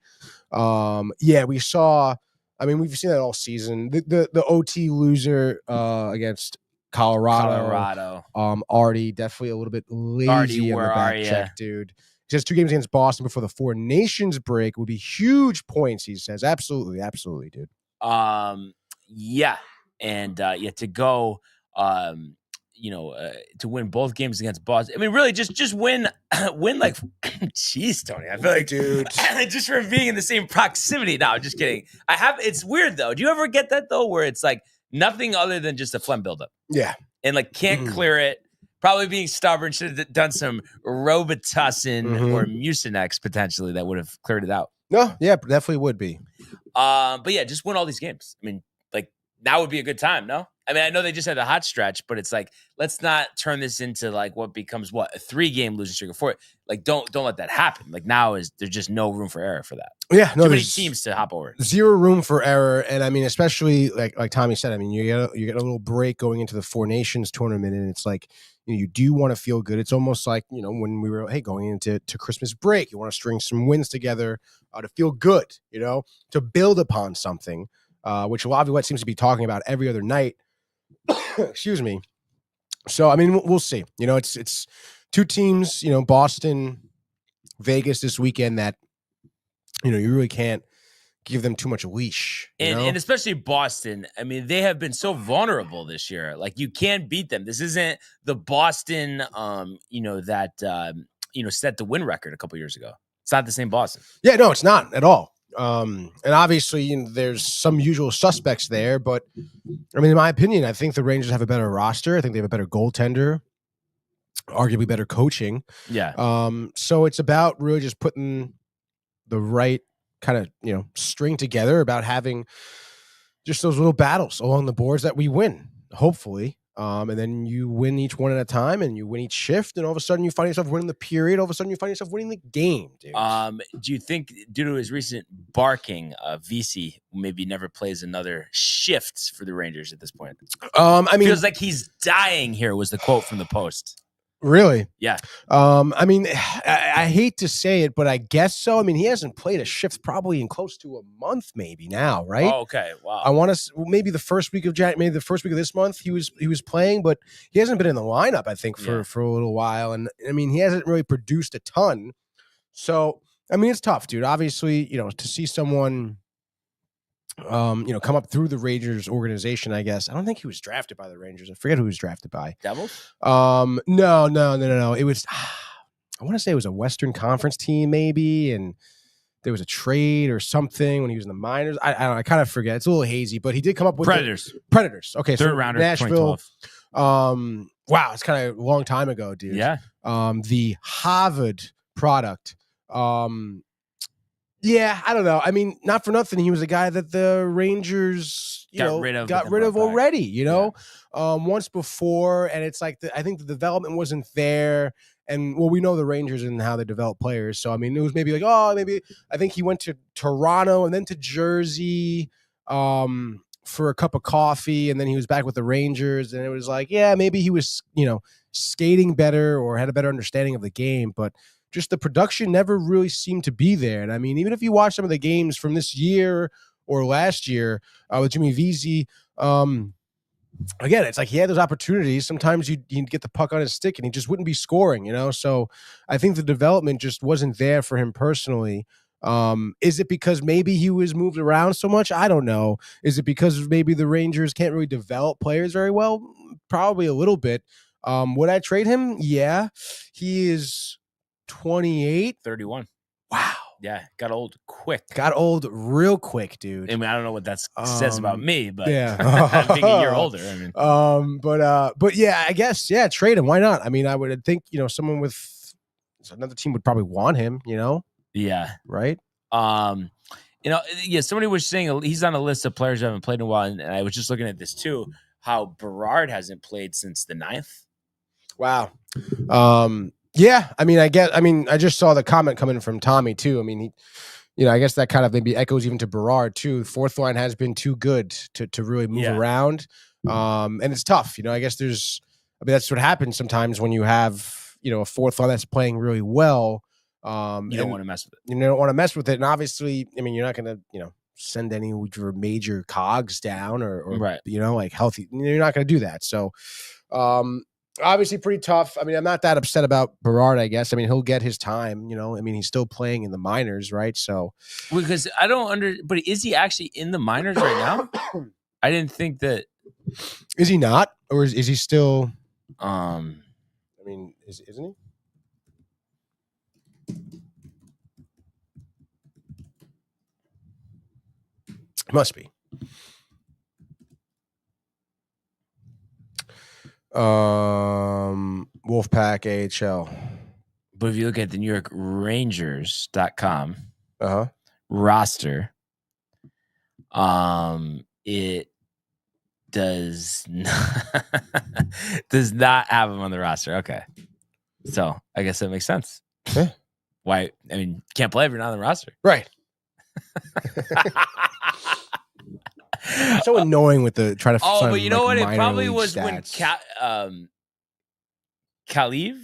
Yeah, we saw. I mean, we've seen that all season. The OT loser against Colorado. Artie definitely a little bit lazy on the back check, dude. He says 2 games against Boston before the 4 Nations break would be huge points. He says, absolutely, dude. Yeah, and to go, to win both games against Boston. I mean, really, just win like, jeez, Tony. I feel like, dude, just for being in the same proximity. No, I'm just kidding. It's weird though. Do you ever get that though, where it's like nothing other than just a phlegm buildup? Yeah. And like can't clear it. Probably being stubborn. Should have done some Robitussin or Mucinex potentially that would have cleared it out. No, yeah, definitely would be. But yeah, just win all these games. I mean, like now would be a good time, no? I mean, I know they just had a hot stretch, but it's like, let's not turn this into like what becomes a 3-game losing streak or 4. Like, don't let that happen. Like now there's just no room for error for that. Yeah, no, too many teams to hop over. Zero room for error, and I mean, especially like Tommy said, I mean, you get a little break going into the 4 Nations tournament, and it's like you do want to feel good. It's almost like when we were going into Christmas break, you want to string some wins together to feel good, to build upon something, which Laviolette seems to be talking about every other night. Excuse me. So I mean, we'll see. It's 2 teams. Boston, Vegas this weekend that you really can't give them too much leash. And especially Boston. I mean, they have been so vulnerable this year. Like you can't beat them. This isn't the Boston, that set the win record a couple years ago. It's not the same Boston. Yeah, no, it's not at all. And obviously, there's some usual suspects there, but I mean, in my opinion, I think the Rangers have a better roster. I think they have a better goaltender, arguably better coaching. Yeah. So it's about really just putting the right kind of, string together, about having just those little battles along the boards that we win, hopefully. And then you win each one at a time, and you win each shift, and all of a sudden you find yourself winning the period. All of a sudden you find yourself winning the game, dude. Do you think, due to his recent barking, VC maybe never plays another shift for the Rangers at this point? I mean, feels like he's dying here, was the quote from the Post. Really? Yeah. I mean, I hate to say it, but I guess so. I mean, he hasn't played a shift probably in close to a month, maybe now, right? Oh, okay. Wow. I want to maybe the first week of maybe the first week of this month he was playing, but he hasn't been in the lineup, I think, for a little while. And I mean, he hasn't really produced a ton. So I mean, it's tough, dude. Obviously, to see someone come up through the Rangers organization, I guess. I don't think he was drafted by the Rangers. I forget who he was drafted by. Devils? No. It was, I want to say it was a Western Conference team, maybe, and there was a trade or something when he was in the minors. I don't know. I kind of forget. It's a little hazy, but he did come up with Predators. Predators. Okay, third rounder, Nashville. Wow, it's kind of a long time ago, dude. Yeah. The Harvard product. Yeah, I don't know. I mean, not for nothing, he was a guy that the Rangers, got rid of already, once before, and it's like I think the development wasn't there. And we know the Rangers and how they develop players. So I mean, it was maybe like, I think he went to Toronto and then to Jersey for a cup of coffee, and then he was back with the Rangers, and it was like, yeah, maybe he was, skating better or had a better understanding of the game, but just the production never really seemed to be there. And I mean, even if you watch some of the games from this year or last year with Jimmy Vesey, again, it's like he had those opportunities. Sometimes you'd get the puck on his stick and he just wouldn't be scoring, So I think the development just wasn't there for him personally. Is it because maybe he was moved around so much? I don't know. Is it because maybe the Rangers can't really develop players very well? Probably a little bit. Would I trade him? Yeah. He is 28. 31. Wow. Yeah, got old quick. Got old real quick, dude. I mean, I don't know what that says about me, but yeah. being a year older. I mean, but yeah, I guess, trade him. Why not? I mean, I would think, someone with another team would probably want him, Yeah. Right. Somebody was saying he's on a list of players who haven't played in a while, and I was just looking at this too, how Berard hasn't played since the 9th. Wow. Yeah, I mean, I just saw the comment coming from Tommy too. I mean, he, I guess that kind of maybe echoes even to Berard too. Fourth line has been too good to really move around, and it's tough. I guess that's what happens sometimes when you have a fourth line that's playing really well. You don't want to mess with it. You don't want to mess with it, and obviously, I mean, you're not going to send any of your major cogs down or right. Like healthy. You're not going to do that. So. Obviously pretty tough. I mean, I'm not that upset about Berard, I guess. I mean, he'll get his time, I mean, he's still playing in the minors, right? So because but is he actually in the minors right now? I didn't think that. Is he not? Or is he still I mean, isn't he? Must be. Wolfpack AHL. But if you look at the New York Rangers.com roster, it does not have him on the roster. Okay. So I guess that makes sense. Yeah. Why? I mean, can't play if you're not on the roster. Right. So annoying with the trying to. Oh, but you know what? It probably was stats. when Kaliev.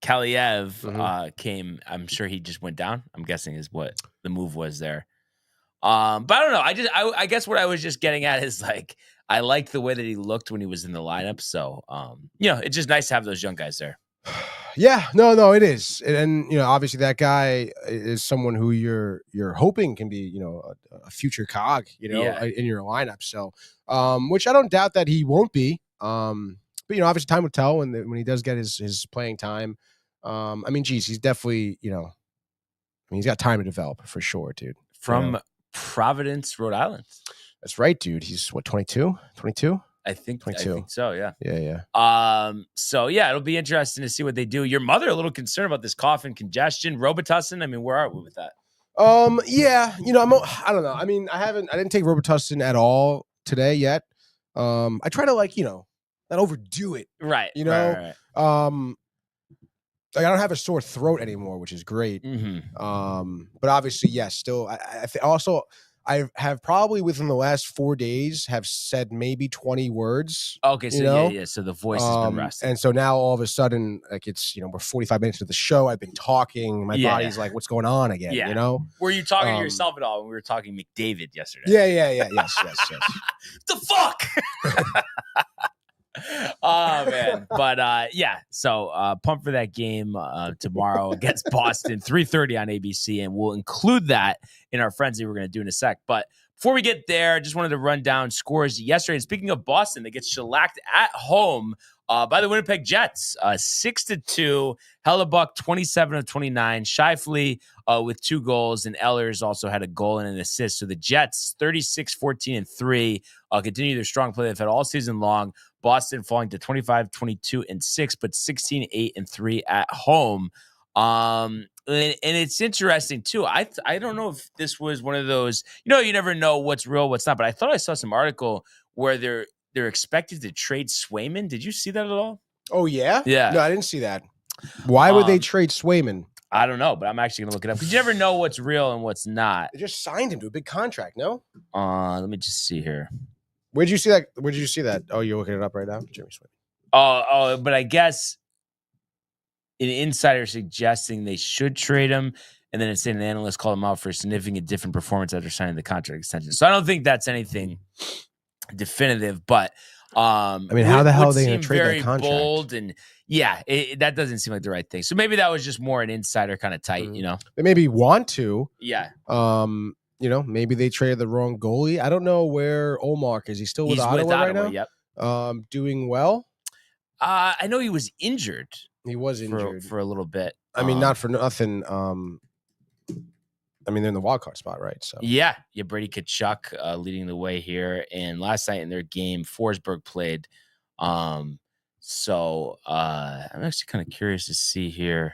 Kaliev came. I'm sure he just went down. I'm guessing is what the move was there. But I don't know. I guess what I was just getting at is like I liked the way that he looked when he was in the lineup. So it's just nice to have those young guys there. Yeah, no, it is, and obviously that guy is someone who you're hoping can be, a future cog, in your lineup. So, which I don't doubt that he won't be. But obviously time will tell when he does get his playing time. I mean, geez, he's definitely he's got time to develop for sure, dude. From Providence, Rhode Island. That's right, dude. He's what, 22? 22? I think 22. I think so, yeah. Yeah. So yeah, it'll be interesting to see what they do. Your mother a little concerned about this cough and congestion, Robitussin. I mean, where are we with that? Yeah, I don't know. I mean, I didn't take Robitussin at all today yet. I try to not overdo it. Right. Right. Like I don't have a sore throat anymore, which is great. Mm-hmm. But obviously, yes, still, I have probably within the last 4 days have said maybe 20 words. Okay, so yeah. So the voice has been resting. And so now all of a sudden, like it's, we're 45 minutes into the show. I've been talking. My body's like, what's going on again? Yeah. Were you talking to yourself at all when we were talking McDavid yesterday? Yeah. Yes. The fuck? Oh man, but so pumped for that game tomorrow against Boston, 3:30 on ABC, and we'll include that in our frenzy we're going to do in a sec. But before we get there, I just wanted to run down scores yesterday. And speaking of Boston, they get shellacked at home by the Winnipeg Jets, 6-2. Hellebuck 27 of 29. Scheifele with 2 goals, and Ehlers also had a goal and an assist. So the Jets 36-14-3 continue their strong play they've had all season long. Boston falling to 25-22-6, but 16-8-3 at home. And it's interesting too. I don't know if this was one of those. You never know what's real, what's not. But I thought I saw some article where they're expected to trade Swayman. Did you see that at all? Oh yeah, yeah. No, I didn't see that. Why would they trade Swayman? I don't know, but I'm actually gonna look it up because you never know what's real and what's not. They just signed him to a big contract. No. Let me just see here. Where did you see that? Oh, you're looking it up right now, Jimmy Swayman. Oh, but I guess an insider suggesting they should trade him, and then it's saying an analyst called him out for a significant different performance after signing the contract extension. So I don't think that's anything definitive, but I mean, how the hell are they going to trade that contract? Bold and that doesn't seem like the right thing. So maybe that was just more an insider kind of tight, They maybe want to. Yeah. Maybe they traded the wrong goalie. I don't know where Olmark is. He's still with Ottawa right now. Yep. Doing well. I know he was injured. He was injured for a little bit. I mean, not for nothing. I mean, they're in the wild card spot, right? So yeah, Brady Tkachuk leading the way here. And last night in their game, Forsberg played. So I'm actually kind of curious to see here.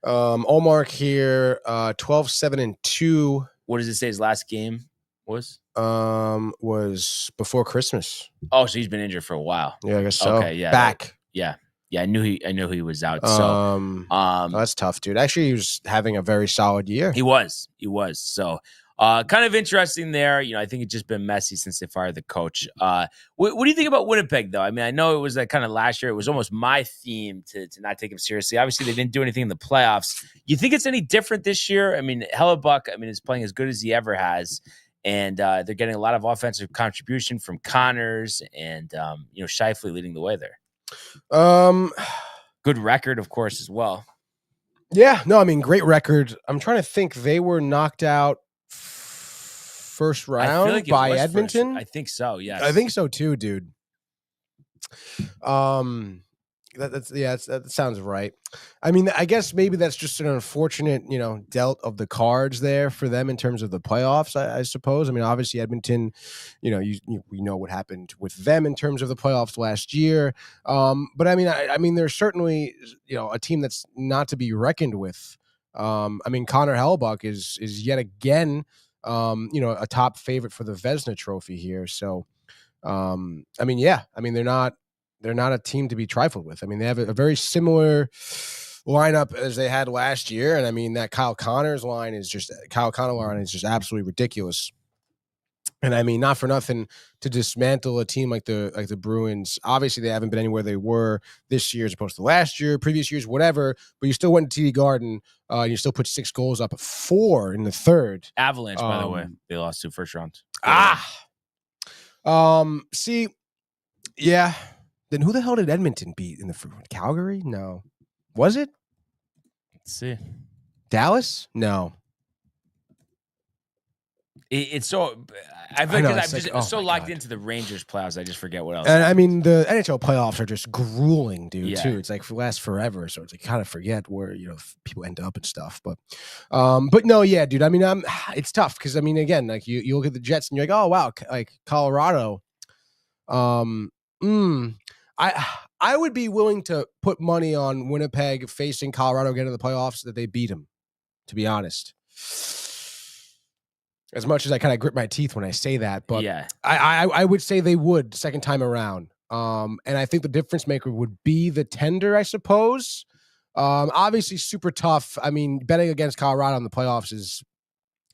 Olmark here, 12-7-2. What does it say his last game was? Was before Christmas. Oh, so he's been injured for a while. Yeah, I guess so. Okay, yeah. Back. Yeah. I knew he was out. So that's tough, dude. Actually, he was having a very solid year. He was. So kind of interesting there. I think it's just been messy since they fired the coach. What do you think about Winnipeg, though? I mean, I know it was that kind of last year. It was almost my theme to not take him seriously. Obviously, they didn't do anything in the playoffs. You think it's any different this year? I mean, Hellebuck, is playing as good as he ever has. And they're getting a lot of offensive contribution from Connors and, Scheifele leading the way there. Good record, of course, as well. Yeah, no, great record. I'm trying to think. They were knocked out first round by Edmonton. I think so. Yes, I think so too, dude. That sounds right. I guess maybe that's just an unfortunate, dealt of the cards there for them in terms of the playoffs, I suppose. Obviously Edmonton, we know what happened with them in terms of the playoffs last year. But they're certainly, a team that's not to be reckoned with. Connor Hellebuck is yet again, a top favorite for the Vezina Trophy here. So, they're not a team to be trifled with. They have a very similar lineup as they had last year. And that Kyle Connor line is just absolutely ridiculous. And not for nothing to dismantle a team like the Bruins. Obviously, they haven't been anywhere they were this year as opposed to last year, previous years, whatever. But you still went to TD Garden. And you still put 6 goals up, 4 in the third. Avalanche, by the way, they lost 2 first rounds. See, yeah. Then who the hell did Edmonton beat in the Calgary? No. Was it? Let's see. Dallas? No. It's so I feel I know, like I'm it's like, just oh so my locked God. into the Rangers playoffs. I just forget what else. And I mean, the NHL playoffs are just grueling, dude. Yeah. Too. It's like lasts forever, so it's like kind of forget where people end up and stuff. But no, yeah, dude. I mean, it's tough because I mean, again, like you look at the Jets and you're like, oh wow, like Colorado. I would be willing to put money on Winnipeg facing Colorado again in the playoffs that they beat them. To be honest. As much as I kind of grit my teeth when I say that, but yeah, I would say they would second time around. And I think the difference maker would be the tender, I suppose. Obviously super tough. I mean, betting against Colorado in the playoffs is,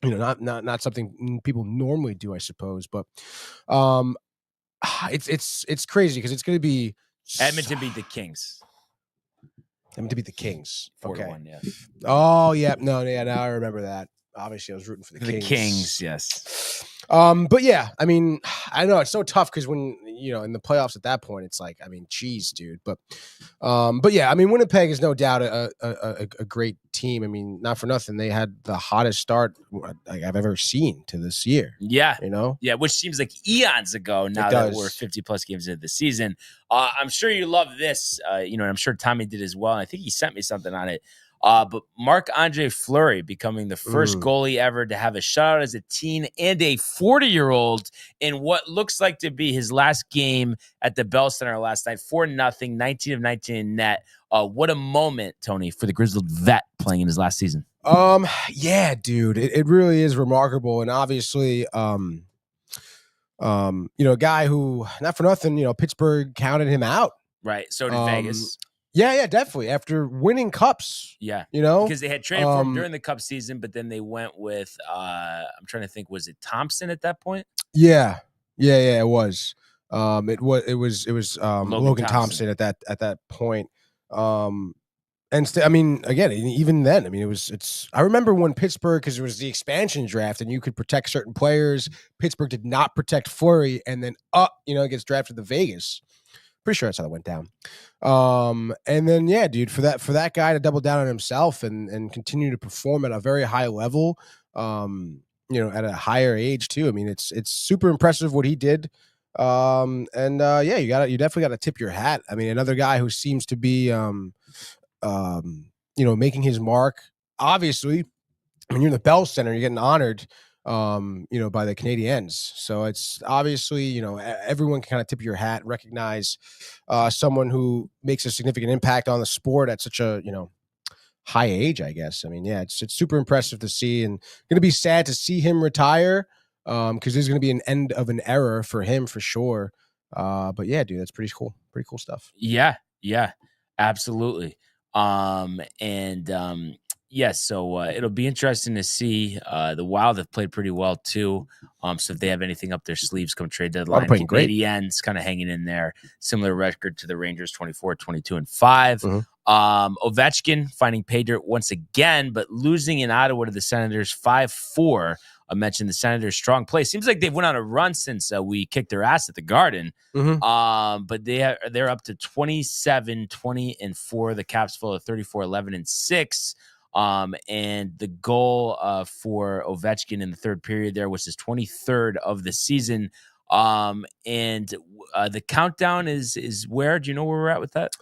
not something people normally do, I suppose. But it's crazy because it's going to be Edmonton beat the Kings. Edmonton beat the Kings. 4-1, yeah. Oh yeah, now I remember that. Obviously, I was rooting for the Kings. The Kings, yes. But yeah, I mean, I know it's so tough because when in the playoffs at that point, it's like, I mean, geez, dude. But yeah, I mean, Winnipeg is no doubt a great team. I mean, not for nothing, they had the hottest start I've ever seen to this year. Yeah, yeah, which seems like eons ago now that we're 50 plus games into the season. I'm sure you love this, and I'm sure Tommy did as well. And I think he sent me something on it. But Marc-Andre Fleury becoming the first goalie ever to have a shutout as a teen and a 40-year-old in what looks like to be his last game at the Bell Center last night. 4-0, 19 of 19 in net. What a moment, Tony, for the grizzled vet playing in his last season. Yeah, dude, it really is remarkable. And obviously, a guy who, not for nothing, Pittsburgh counted him out. Right. So did Vegas. Yeah, definitely. After winning cups. Yeah. You know? Because they had traded for him during the cup season, but then they went with I'm trying to think, was it Thompson at that point? Yeah, it was. It was Logan Thompson at that point. I mean, again, even then, I mean, I remember when Pittsburgh, because it was the expansion draft and you could protect certain players, Pittsburgh did not protect Fleury, and then it gets drafted to Vegas. Pretty sure that's how that went down. And then, yeah, dude, for that guy to double down on himself and continue to perform at a very high level, at a higher age too. I mean, it's super impressive what he did. You definitely got to tip your hat. I mean, another guy who seems to be, making his mark. Obviously, when you're in the Bell Center, you're getting honored, by the Canadiens. So it's obviously, everyone can kind of tip your hat, recognize someone who makes a significant impact on the sport at such a, high age, I guess. I mean, yeah, it's super impressive to see, and going to be sad to see him retire because there's going to be an end of an era for him for sure. But yeah, dude, that's pretty cool stuff. Yeah, absolutely. So it'll be interesting to see. The Wild have played pretty well too. So if they have anything up their sleeves come trade deadline, the Canadiens kind of hanging in there. Similar record to the Rangers, 24, 22, and 5. Ovechkin finding pay dirt once again, but losing in Ottawa to the Senators 5-4. I mentioned the Senators' strong play. Seems like they've went on a run since we kicked their ass at the Garden. But they're up to 27-20-4. The Caps full of 34-11-6. And the goal for Ovechkin in the third period there was his 23rd of the season. The countdown is where? Do you know where we're at with that?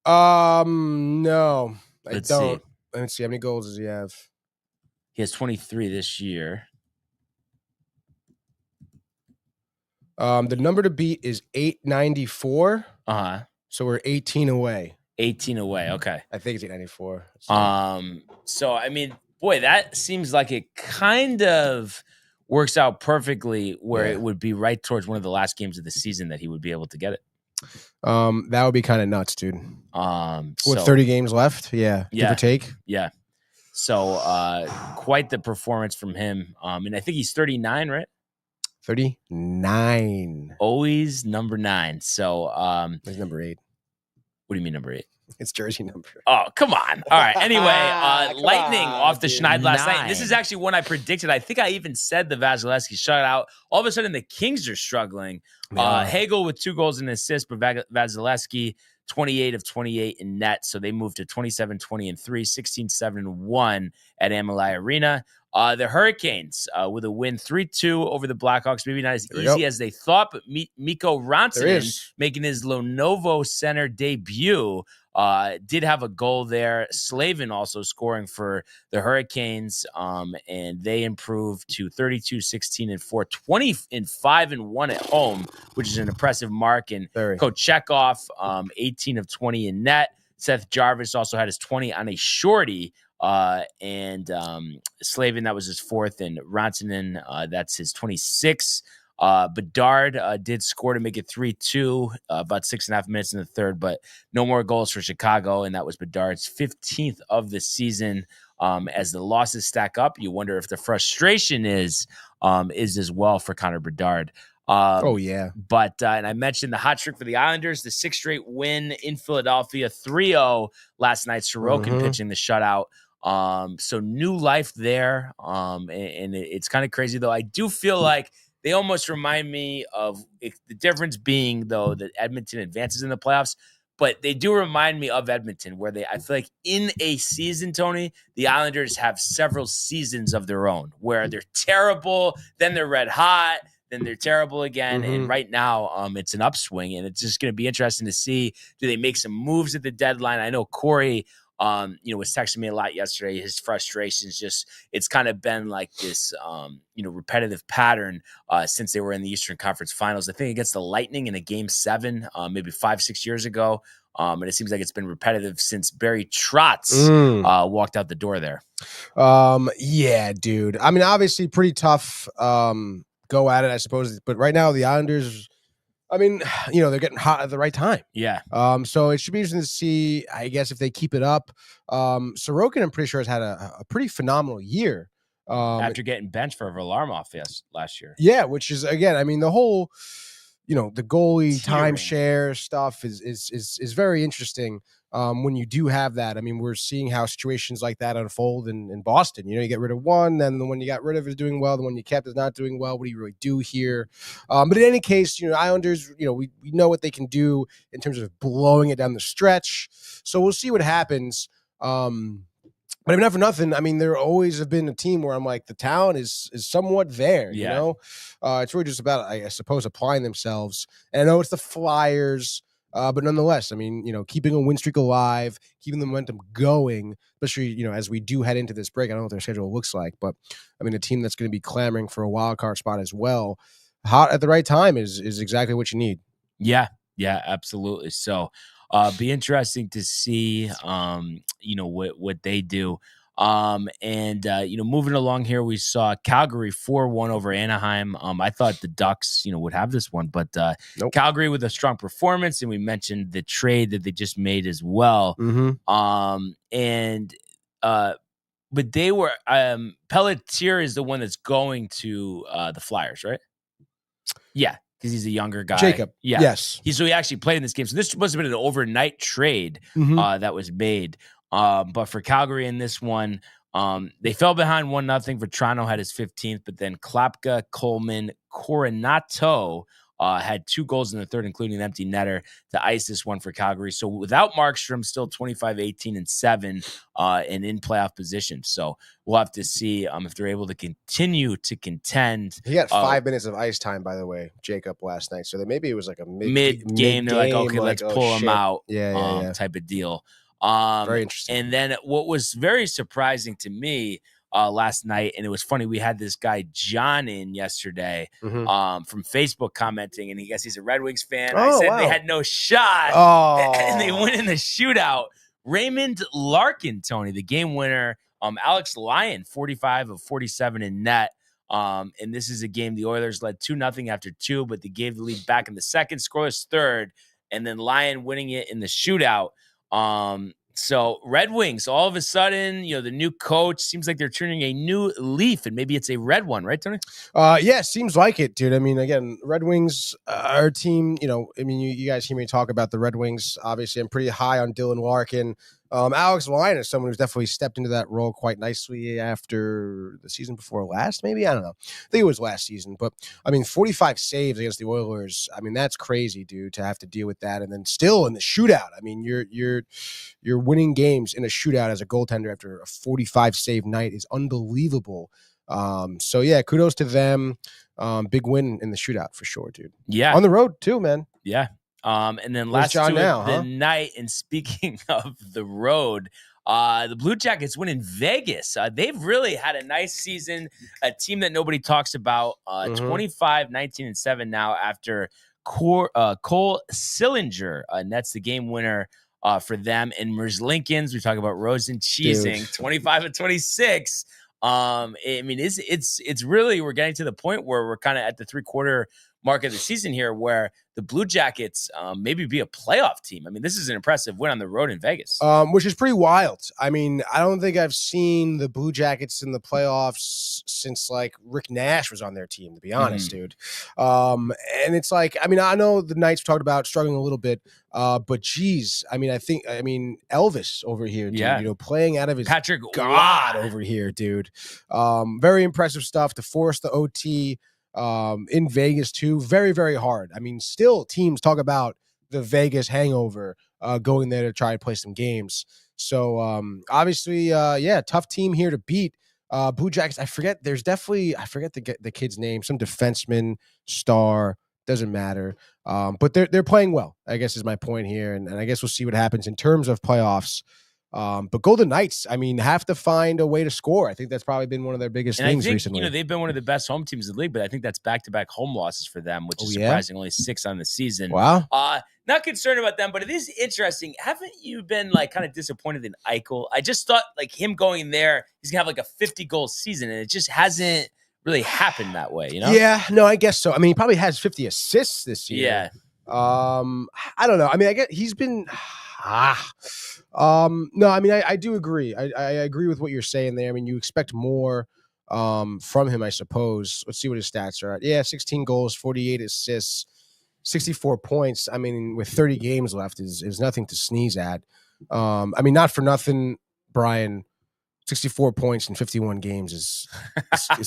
No, I don't. Let's see. How many goals does he have? He has 23 this year. The number to beat is 894. So we're 18 away. 18 away. Okay. I think it's 894. So I mean, boy, that seems like it kind of works out perfectly where it would be right towards one of the last games of the season that he would be able to get it. That would be kind of nuts, dude. With 30 games left? Yeah. Give or take. Yeah. So quite the performance from him. And I think he's 39, right? 39. Always number 9. So he's number 8. What do you mean number 8? It's jersey number. Oh, come on. All right. Anyway, Lightning off the Schneid last night. This is actually one I predicted. I think I even said the Vasilevsky shutout. All of a sudden, the Kings are struggling. Hagel with 2 goals and an assist, but Vasilevsky 28 of 28 in net. So they moved to 27, 20, and 3, 16, 7, and 1 at Amalie Arena. The Hurricanes with a win 3-2 over the Blackhawks. Maybe not as easy as they thought, but Mikko Rantanen making his Lenovo Center debut. Did have a goal there. Slavin also scoring for the Hurricanes, and they improved to 32, 16, and 4, 20 and 5 and 1 at home, which is an impressive mark. And Kochetkov, 18 of 20 in net. Seth Jarvis also had his 20 on a shorty. And Slavin, that was his 4th, and Rantanen, that's his 26. Bedard did score to make it 3-2, about 6.5 minutes in the third, but no more goals for Chicago, and that was Bedard's 15th of the season. As the losses stack up, you wonder if the frustration is as well for Connor Bedard. But and I mentioned the hot streak for the Islanders, the 6th straight win in Philadelphia, 3-0 last night. Sorokin pitching the shutout. So new life there. And it's kind of crazy, though. I do feel like they almost remind me of the difference being, though, that Edmonton advances in the playoffs. But they do remind me of Edmonton, where I feel like in a season, Tony, the Islanders have several seasons of their own, where they're terrible, then they're red hot, then they're terrible again. And right now, it's an upswing, and it's just going to be interesting to see, do they make some moves at the deadline? I know Corey, was texting me a lot yesterday. His frustrations, it's kind of been like this, repetitive pattern since they were in the Eastern Conference Finals. I think against the Lightning in a Game 7, maybe 5-6 years ago. And it seems like it's been repetitive since Barry Trotz walked out the door there. Yeah, dude. I mean, obviously pretty tough go at it, I suppose. But right now, the Islanders, I mean, they're getting hot at the right time. Yeah. So it should be interesting to see, I guess, if they keep it up. Sorokin, I'm pretty sure, has had a pretty phenomenal year. After getting benched for Varlamov last year. Yeah, which is, again, I mean, the whole, the goalie timeshare stuff is very interesting. When you do have that, I mean, we're seeing how situations like that unfold in Boston. You get rid of one, then the one you got rid of is doing well, the one you kept is not doing well. What do you really do here? But in any case, Islanders, we know what they can do in terms of blowing it down the stretch. So we'll see what happens. But I mean, not for nothing. I mean, there always have been a team where I'm like, the talent is somewhat there. It's really just about, I suppose, applying themselves. And I know it's the Flyers. But nonetheless, I mean, keeping a win streak alive, keeping the momentum going, especially, as we do head into this break. I don't know what their schedule looks like, but I mean, a team that's going to be clamoring for a wild card spot as well, hot at the right time is exactly what you need. Yeah, absolutely. So be interesting to see, what they do. Moving along here, we saw Calgary 4-1 over Anaheim. I thought the Ducks, would have this one, but nope. Calgary with a strong performance, and we mentioned the trade that they just made as well. But they were Pelletier is the one that's going to the Flyers, right? Yeah, because he's a younger guy. Jacob, yeah, yes. He actually played in this game. So this must have been an overnight trade that was made. But for Calgary in this one, they fell behind 1-0 for Toronto, had his 15th, but then Klapka, Coleman, Coronato had 2 goals in the third, including an empty netter to ice this one for Calgary. So without Markstrom, still 25, 18, and 7 and in playoff position. So we'll have to see if they're able to continue to contend. He got 5 minutes of ice time, by the way, Jacob, last night. So maybe it was like a mid-game. They're like, okay, let's pull him out type of deal. Very interesting. And then what was very surprising to me last night, and it was funny, we had this guy John in yesterday from Facebook commenting, and I guess he's a Red Wings fan. I said they had no shot, and they went in the shootout. Raymond Larkin, Tony, the game winner. Alex Lyon, 45 of 47 in net. And this is a game the Oilers led 2-0 after 2, but they gave the lead back in the second, scoreless third, and then Lyon winning it in the shootout. So Red Wings, all of a sudden, the new coach seems like they're turning a new leaf, and maybe it's a red one, right, Tony? Yeah, seems like it, dude. I mean, again, Red Wings are a team, I mean, you guys hear me talk about the Red Wings. Obviously, I'm pretty high on Dylan Larkin. Alex Lyon is someone who's definitely stepped into that role quite nicely after the season before last, maybe. I don't know. I think it was last season. But, I mean, 45 saves against the Oilers. I mean, that's crazy, dude, to have to deal with that. And then still in the shootout. I mean, you're winning games in a shootout as a goaltender after a 45 save night is unbelievable. So, yeah, kudos to them. Big win in the shootout for sure, dude. Yeah. On the road, too, man. Yeah. And then Where's last John two now, of the huh? night, and speaking of the road, the Blue Jackets win in Vegas. They've really had a nice season, a team that nobody talks about, 25, 19, and 7 now after Cole Sillinger nets the game winner for them. And Merzlikins, we talk about Rosen cheesing, 25 and 26. I mean, it's really, we're getting to the point where we're kind of at the 3/4 mark of the season here where the Blue Jackets maybe be a playoff team. I mean, this is an impressive win on the road in Vegas. Which is pretty wild. I mean, I don't think I've seen the Blue Jackets in the playoffs since like Rick Nash was on their team, to be honest, dude. And it's like, I mean, I know the Knights talked about struggling a little bit, but geez, I mean, Elvis over here, dude, you know, playing out of his Patrick God over here, dude. Very impressive stuff to force the OT in Vegas too. Very, very hard. I mean, still teams talk about the Vegas hangover going there to try to play some games. So obviously, tough team here to beat. Blue Jackets, I forget the kid's name, some defenseman, star, doesn't matter. But they're playing well, I guess is my point here. And I guess we'll see what happens in terms of playoffs. But Golden Knights, I mean, have to find a way to score. I think that's probably been one of their biggest things recently. You know, they've been one of the best home teams in the league, but I think that's back-to-back home losses for them, which is surprising. Only 6 on the season. Wow. Not concerned about them, but it is interesting. Haven't you been like kind of disappointed in Eichel? I just thought like him going there, he's gonna have like a 50-goal season, and it just hasn't really happened that way, you know? Yeah, no, I guess so. I mean, he probably has 50 assists this year. Yeah. I don't know. I mean, I guess he's been no, I mean, I do agree. I agree with what you're saying there. I mean, you expect more from him, I suppose. Let's see what his stats are at. Yeah, 16 goals, 48 assists, 64 points. I mean, with 30 games left is nothing to sneeze at. I mean, not for nothing, Brian. 64 points in 51 games is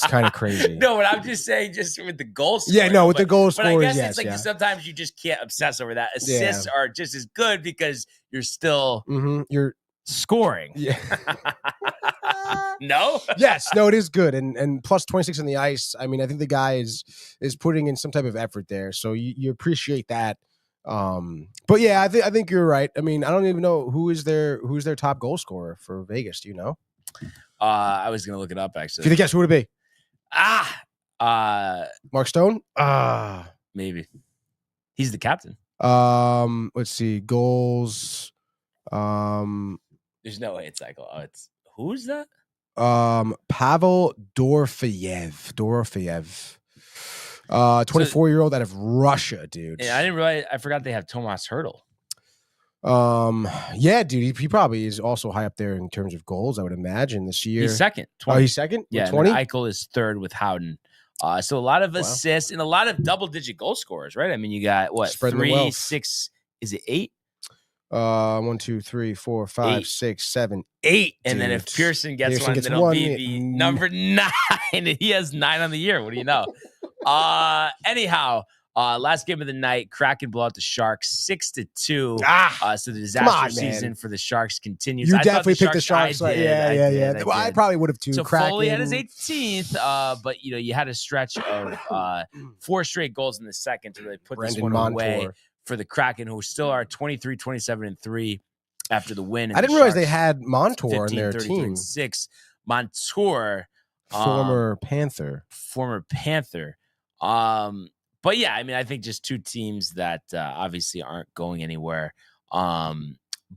kind of crazy. No, but I'm just saying, just with the goal scoring. Yeah, no, with the goal scoring, but I guess yes, it's like sometimes you just can't obsess over that. Assists are just as good because you're still you're scoring. Yeah. No? Yes, no, it is good. And plus 26 on the ice. I mean, I think the guy is putting in some type of effort there. So you appreciate that. But yeah, I think you're right. I mean, I don't even know who's their top goal scorer for Vegas. Do you know? I was gonna look it up actually. If you could guess, who would it be? Mark Stone? Maybe. He's the captain. Let's see. Goals. There's no way it's Eichel. It's who's that? Pavel Dorofeyev. 24-year-old out of Russia, dude. Yeah, I didn't realize. I forgot they have Tomas Hertl. Yeah, dude, he probably is also high up there in terms of goals, I would imagine this year. He's second. 20. Oh, he's second? Yeah, 20? Eichel is third with Howden. So a lot of assists and a lot of double-digit goal scorers, right? I mean, you got what? Spreading 3, 6, is it 8? 1, 2, 3, 4, 5, 6, 7, 8. And then if Pearson gets one, then it'll be the number 9. And he has 9 on the year. What do you know? Anyhow, last game of the night, Kraken blow out the Sharks 6-2. So the disaster season for the Sharks continues. You definitely picked the Sharks. Yeah. Well, I probably would have too. So Kraken. Foley had his 18th, but you had a stretch of 4 straight goals in the second to really put this one away for the Kraken, who still are 23, 27, and 3 after the win. I didn't realize they had Montour in their team. 6. Montour, former Panther. But yeah, I mean, I think just two teams that obviously aren't going anywhere. So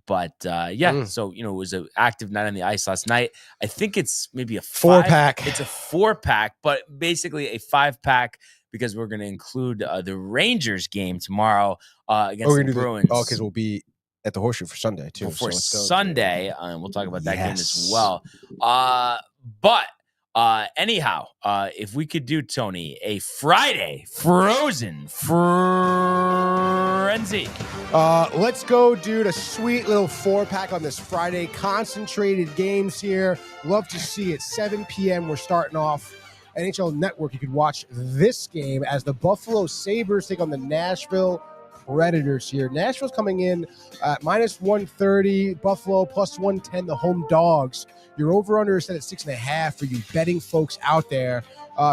it was an active night on the ice last night. I think it's maybe a 4-pack. It's a 4-pack, but basically a 5-pack because we're going to include the Rangers game tomorrow against the Bruins. Because we'll be at the Horseshoe for Sunday too. For Sunday, and we'll talk about that game as well. But Anyhow, if we could do, Tony, a Friday frozen frenzy. Let's go, dude. A sweet little 4-pack on this Friday. Concentrated games here. Love to see it. 7 p.m. We're starting off. NHL Network. You can watch this game as the Buffalo Sabres take on the Nashville Predators here. Nashville's coming in at minus 130. Buffalo plus 110. The home dogs. Your over-under is set at 6.5 for you betting folks out there.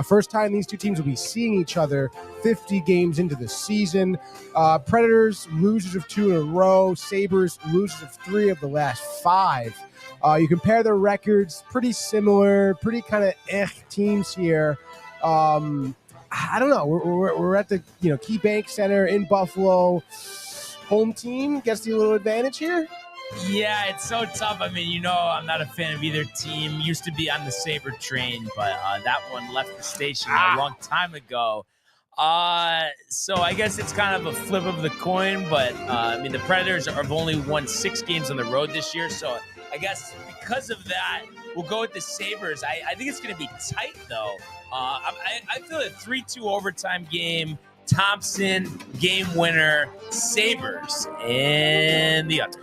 First time these two teams will be seeing each other 50 games into the season. Predators, losers of 2 in a row. Sabres, losers of 3 of the last 5. You compare their records, pretty similar, pretty kind of teams here. I don't know. We're at the Key Bank Center in Buffalo. Home team gets the little advantage here. Yeah, it's so tough. I mean, I'm not a fan of either team. Used to be on the Sabre train, but that one left the station a long time ago. So I guess it's kind of a flip of the coin, but the Predators have only won 6 games on the road this year, so I guess because of that, we'll go with the Sabres. I think it's going to be tight, though. I feel a 3-2 overtime game. Thompson, game winner, Sabres, and the under.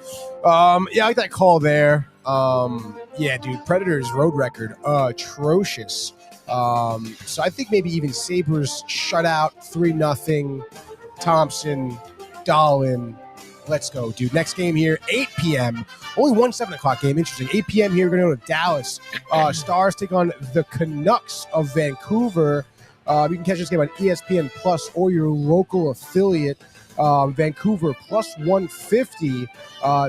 Yeah, I like that call there. Yeah, dude, Predators' road record, atrocious. So I think maybe even Sabres shutout 3-0. Thompson, Dahlin. Let's go, dude. Next game here, 8 p.m. Only one 7 o'clock game. Interesting. 8 p.m. here. We're going to go to Dallas. Stars take on the Canucks of Vancouver. You can catch this game on ESPN Plus or your local affiliate. Vancouver plus 150.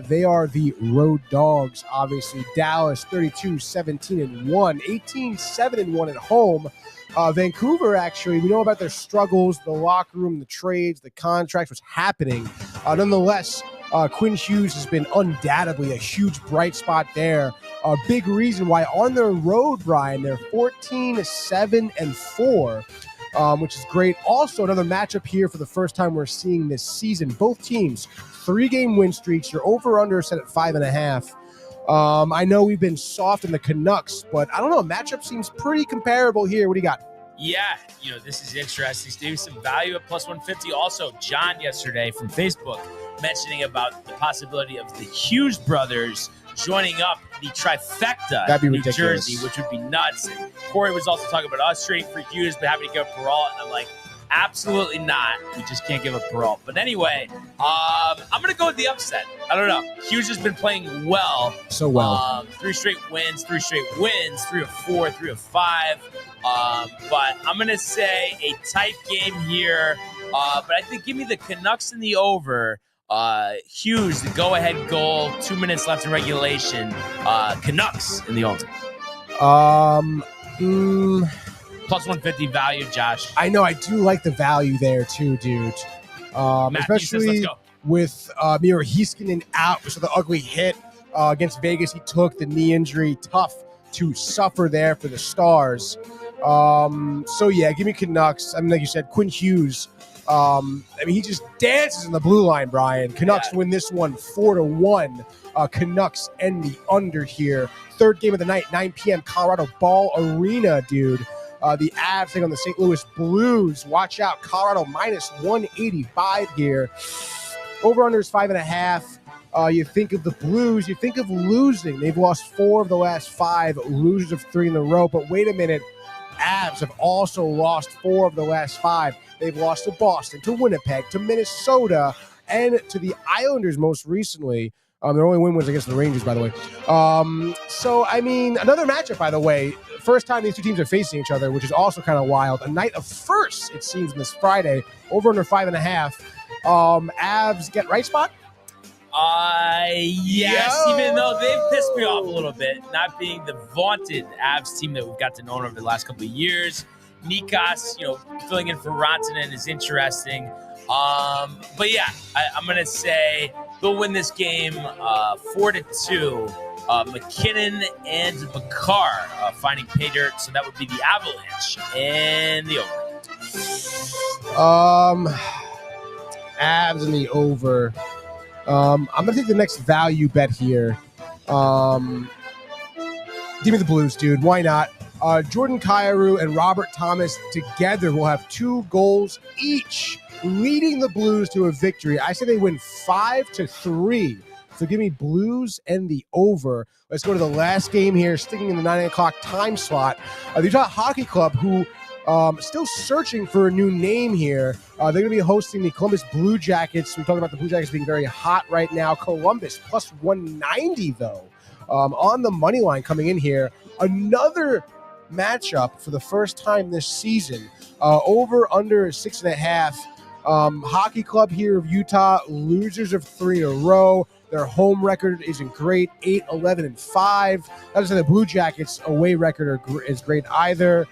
They are the road dogs, obviously. Dallas 32-17-1, 18-7-1 at home. Vancouver, actually, we know about their struggles, the locker room, the trades, the contracts, what's happening. Nonetheless, Quinn Hughes has been undoubtedly a huge bright spot there. A big reason why on their road, Brian, they're 14-7-4. Which is great. Also, another matchup here for the first time we're seeing this season. Both teams, 3-game win streaks. Your over-under set at 5.5. I know we've been soft in the Canucks, but I don't know. Matchup seems pretty comparable here. What do you got? Yeah, this is interesting. Maybe some value at plus 150. Also, John yesterday from Facebook mentioning about the possibility of the Hughes brothers joining up the trifecta in New Jersey, which would be nuts. And Corey was also talking about us trading for Hughes, but having to give up Peralt. And I'm like, absolutely not. We just can't give up Peralt. But anyway, I'm going to go with the upset. I don't know. Hughes has been playing well. So well. 3 straight wins, 3 wins, 3 of 4, 3 of 5. But I'm going to say a tight game here. But I think give me the Canucks in the over. Hughes, the go-ahead goal, 2 minutes left in regulation. Canucks in the over. Plus 150 value, Josh. I know, I do like the value there too, dude. Especially with Miro Heiskanen out, which was the ugly hit against Vegas. He took the knee injury. Tough to suffer there for the Stars. So yeah, give me Canucks. I mean, like you said, Quinn Hughes. He just dances in the blue line, Brian. Canucks win this one 4-1. Canucks end the under here. Third game of the night, 9 p.m. Colorado Ball Arena, dude. The Avs take on the St. Louis Blues. Watch out, Colorado minus 185 here. Over-under is 5.5. You think of the Blues, you think of losing. They've lost 4 of the last 5, losers of 3 in a row. But wait a minute, Avs have also lost 4 of the last 5. They've lost to Boston, to Winnipeg, to Minnesota, and to the Islanders most recently. Their only win was against the Rangers, by the way. So, I mean, another matchup, by the way. First time these two teams are facing each other, which is also kind of wild. A night of firsts, it seems, this Friday. Over under 5.5. Avs get right spot? Yes, even though they've pissed me off a little bit, not being the vaunted Avs team that we've got to know over the last couple of years. Nikos, filling in for Rantanen is interesting. But yeah, I'm going to say they'll win this game 4-2. McKinnon and Bakar finding pay dirt, so that would be the Avalanche and the over. Avs in the over. I'm going to take the next value bet here. Give me the Blues, dude. Why not? Jordan Kyrou and Robert Thomas together will have 2 goals each, leading the Blues to a victory. I say they win 5-3. So give me Blues and the over. Let's go to the last game here, sticking in the 9 o'clock time slot. The Utah Hockey Club, who still searching for a new name here. They're going to be hosting the Columbus Blue Jackets. We talked about the Blue Jackets being very hot right now. Columbus plus 190, though, on the money line coming in here. Another matchup for the first time this season. Over under 6.5. Hockey Club here of Utah, losers of 3 in a row. Their home record isn't great, 8-11-5. Not to say the Blue Jackets' away record is great either.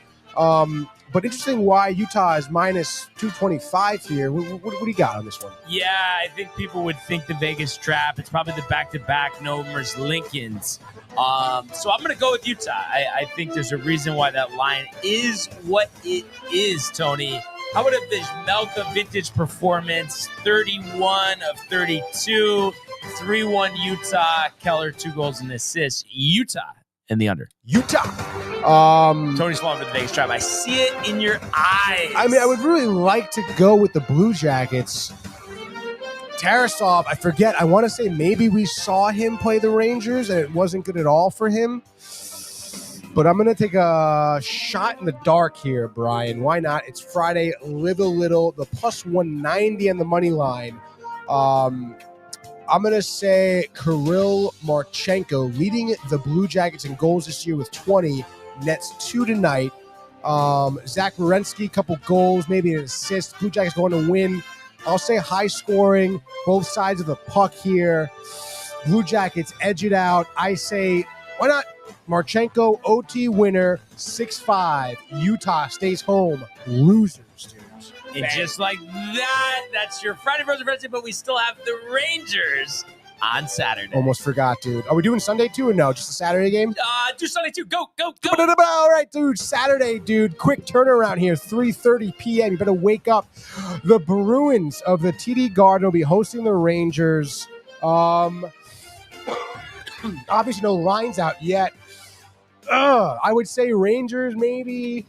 But interesting why Utah is minus 225 here. What do you got on this one? Yeah, I think people would think the Vegas trap. It's probably the back-to-back Nomers Lincolns. So I'm going to go with Utah. I think there's a reason why that line is what it is, Tony. How about a Vizmelka vintage performance? 31 of 32, 3-1 Utah. Keller, 2 goals and assists. Utah in the under. Utah. Tony's falling for the Vegas trap. I see it in your eyes. I mean, I would really like to go with the Blue Jackets. Tarasov, I forget. I want to say maybe we saw him play the Rangers and it wasn't good at all for him. But I'm going to take a shot in the dark here, Brian. Why not? It's Friday. Live a little. The plus 190 on the money line. I'm going to say Kirill Marchenko leading the Blue Jackets in goals this year with 20. Nets 2 tonight. Zach Werenski, couple goals, maybe an assist. Blue Jackets going to win. I'll say high scoring, both sides of the puck here. Blue Jackets edge it out. I say, why not? Marchenko, OT winner, 6-5. Utah stays home. Losers, dudes. And just like that, that's your Friday Frozen Frenzy, but we still have the Rangers on Saturday. Almost forgot, dude. Are we doing Sunday too or no? Just a Saturday game? Do Sunday too. Go. All right, dude. Saturday, dude. Quick turnaround here. 3:30 p.m. You better wake up. The Bruins of the TD Garden will be hosting the Rangers. Obviously, no lines out yet. I would say Rangers maybe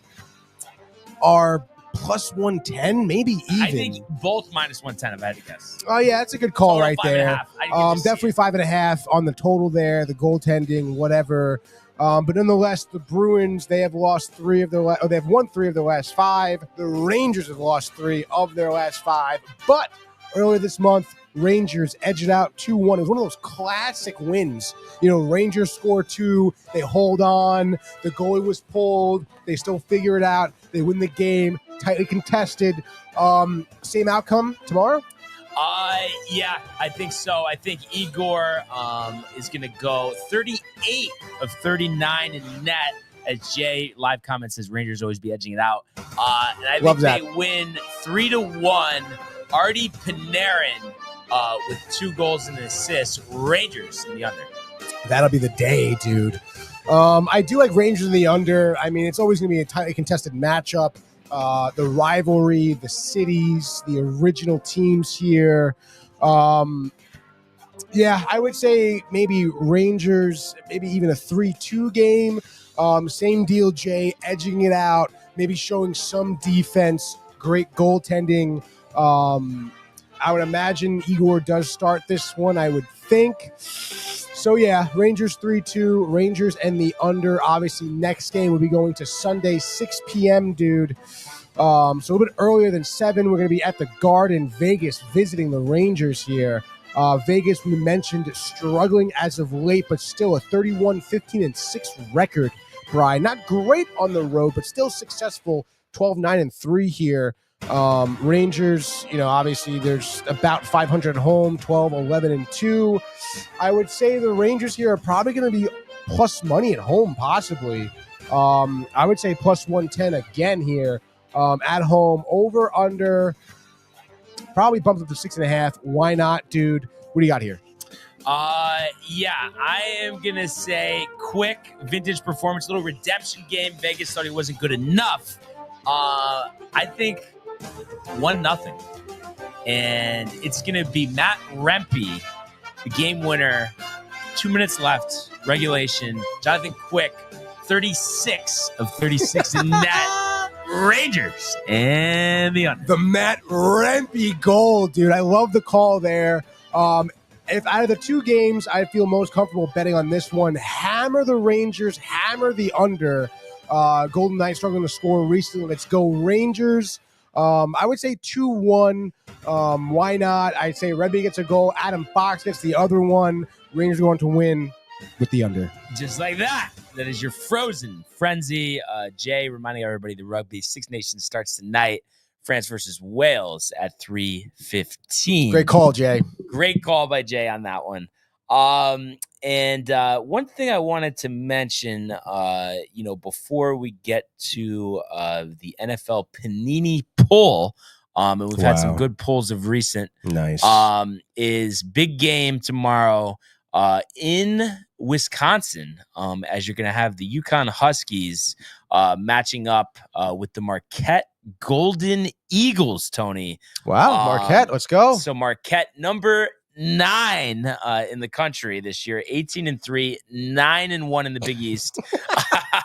are plus 110, maybe even. I think both minus 110, if I had to guess. Oh, yeah, that's a good call right there. Definitely 5.5 on the total there, the goaltending, whatever. But nonetheless, the Bruins, they have lost 3 of their they have won 3 of their last 5. The Rangers have lost 3 of their last 5. But earlier this month, Rangers edged it out 2-1. It was one of those classic wins. You know, Rangers score 2. They hold on. The goalie was pulled. They still figure it out. They win the game. Tightly contested. Same outcome tomorrow? Yeah, I think so. I think Igor is going to go 38 of 39 in net. As Jay live comment says, Rangers always be edging it out. And I think they win 3-1. Artie Panarin with 2 goals and an assist. Rangers in the under. That'll be the day, dude. I do like Rangers in the under. I mean, it's always going to be a tightly contested matchup. The rivalry, the cities, the original teams here. Yeah, I would say maybe Rangers, maybe even a 3-2 game. Same deal, Jay, edging it out, maybe showing some defense, great goaltending. I would imagine Igor does start this one, I would think. So, yeah, Rangers 3-2, Rangers and the under. Obviously, next game will be going to Sunday, 6 p.m., dude. So a little bit earlier than 7. We're going to be at the Garden, Vegas, visiting the Rangers here. Vegas, we mentioned, struggling as of late, but still a 31-15-6 record, Brian. Not great on the road, but still successful, 12-9-3 here. Rangers, you know, obviously there's about 500 at home, 12-11-2. I would say the Rangers here are probably going to be plus money at home, possibly. I would say plus 110 again here at home. Over, under, probably bumped up to 6.5. Why not, dude? What do you got here? Yeah, I am going to say quick vintage performance, little redemption game. Vegas thought he wasn't good enough. I think 1-0. And it's going to be Matt Rempe, the game winner. 2 minutes left, regulation. Jonathan Quick, 36 of 36 in net. Rangers and the under. The Matt Rempe goal, dude. I love the call there. If out of the two games, I feel most comfortable betting on this one. Hammer the Rangers, hammer the under. Golden Knights struggling to score recently. Let's go Rangers. I would say 2-1. Why not? I'd say Rempe gets a goal. Adam Fox gets the other one. Rangers are going to win with the under. Just like that. That is your Frozen Frenzy. Jay, reminding everybody the Rugby Six Nations starts tonight. France versus Wales at 3:15. Great call, Jay. Great call by Jay on that one. And one thing I wanted to mention, before we get to the NFL Panini poll, and we've had some good polls of recent. Nice. Is big game tomorrow in Wisconsin, as you're going to have the UConn Huskies matching up with the Marquette Golden Eagles, Tony. Wow, Marquette, let's go. So Marquette, number 9 in the country this year, 18-3, 9-1 in the Big East.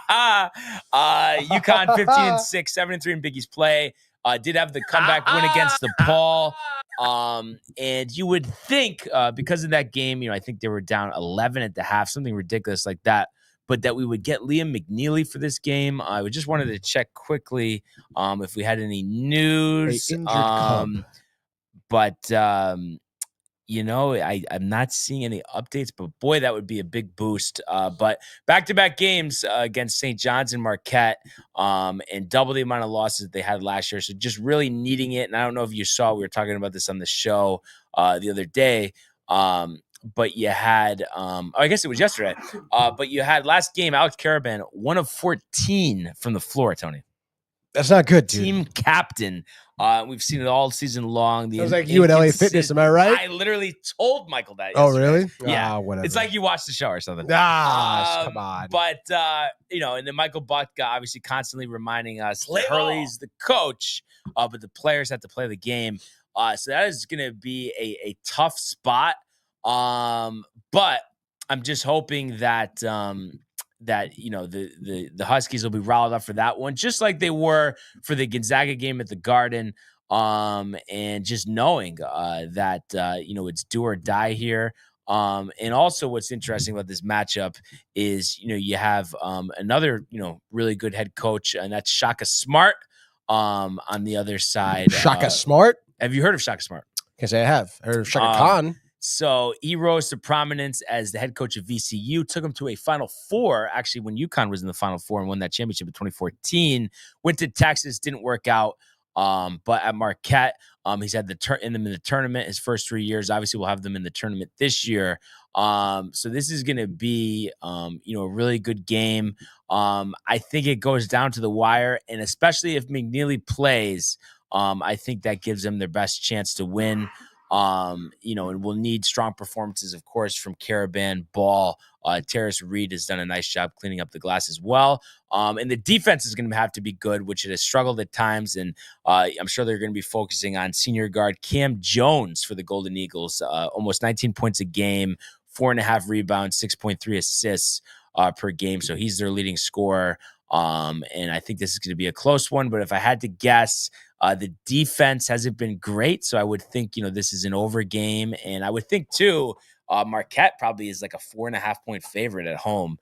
UConn 15-6, 7-3 in Big East play. Did have the comeback win against the Paul. And you would think because of that game, I think they were down 11 at the half, something ridiculous like that, but that we would get Liam McNeely for this game. I just wanted to check quickly if we had any news. I'm not seeing any updates, but boy, that would be a big boost. But back-to-back games against St. John's and Marquette, and double the amount of losses that they had last year. So just really needing it. And I don't know if you saw, we were talking about this on the show the other day. But you had, I guess it was yesterday. But you had last game, Alex Caravan, 1 of 14 from the floor, Tony. That's not good, dude. Team captain. We've seen it all season long. It was like you at LA Fitness, am I right? I literally told Michael that yesterday. Oh, really? Yeah. Whatever. It's like you watched the show or something. Come on. But, and then Michael Butka obviously constantly reminding us that Hurley's the coach, but the players have to play the game. So that is going to be a tough spot. But I'm just hoping that the Huskies will be riled up for that one, just like they were for the Gonzaga game at the Garden. And just knowing that it's do or die here. And also what's interesting about this matchup is you have another really good head coach, and that's Shaka Smart on the other side. Shaka Smart? Have you heard of Shaka Smart? Can't say I have. I heard of Shaka Khan. So he rose to prominence as the head coach of VCU, took him to a Final Four, actually, when UConn was in the Final Four and won that championship in 2014. Went to Texas, didn't work out. But at Marquette, he's had them in the tournament his first 3 years. Obviously, we'll have them in the tournament this year. So this is going to be, a really good game. I think it goes down to the wire, and especially if McNeely plays, I think that gives them their best chance to win. And we'll need strong performances, of course, from Caravan, Bball. Terrace Reed has done a nice job cleaning up the glass as well. And the defense is going to have to be good, which it has struggled at times. And I'm sure they're going to be focusing on senior guard Cam Jones for the Golden Eagles. Almost 19 points a game, 4.5 rebounds, 6.3 assists per game. So he's their leading scorer. And I think this is going to be a close one. But if I had to guess, the defense hasn't been great. So I would think, this is an over game. And I would think, too, Marquette probably is like a 4.5 point favorite at home.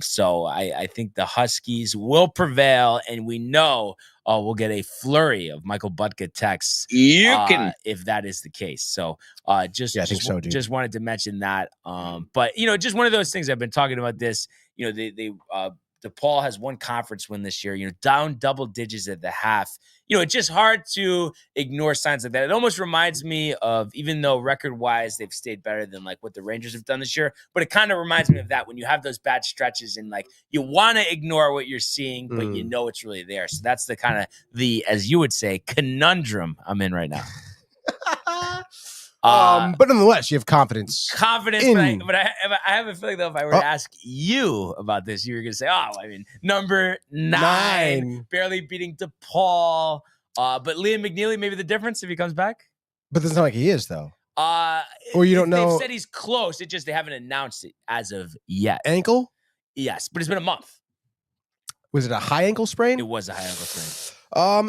So I think the Huskies will prevail. And we know we'll get a flurry of Michael Butka texts if that is the case. So I think so, dude. Just wanted to mention that. But, just one of those things I've been talking about this, DePaul has one conference win this year, down double digits at the half. It's just hard to ignore signs like that. It almost reminds me of, even though record-wise they've stayed better than like what the Rangers have done this year, but it kind of reminds me of that when you have those bad stretches and like you want to ignore what you're seeing, but it's really there. So that's the kind of as you would say, conundrum I'm in right now. But nonetheless, you have confidence. But I have a feeling, though, if I were to ask you about this, you were going to say, number 9, barely beating DePaul. But Liam McNeely, maybe the difference if he comes back? But it's not like he is, though. Or you don't know. They've said he's close. It's just they haven't announced it as of yet. Ankle? Yes, but it's been a month. Was it a high ankle sprain? It was a high ankle sprain.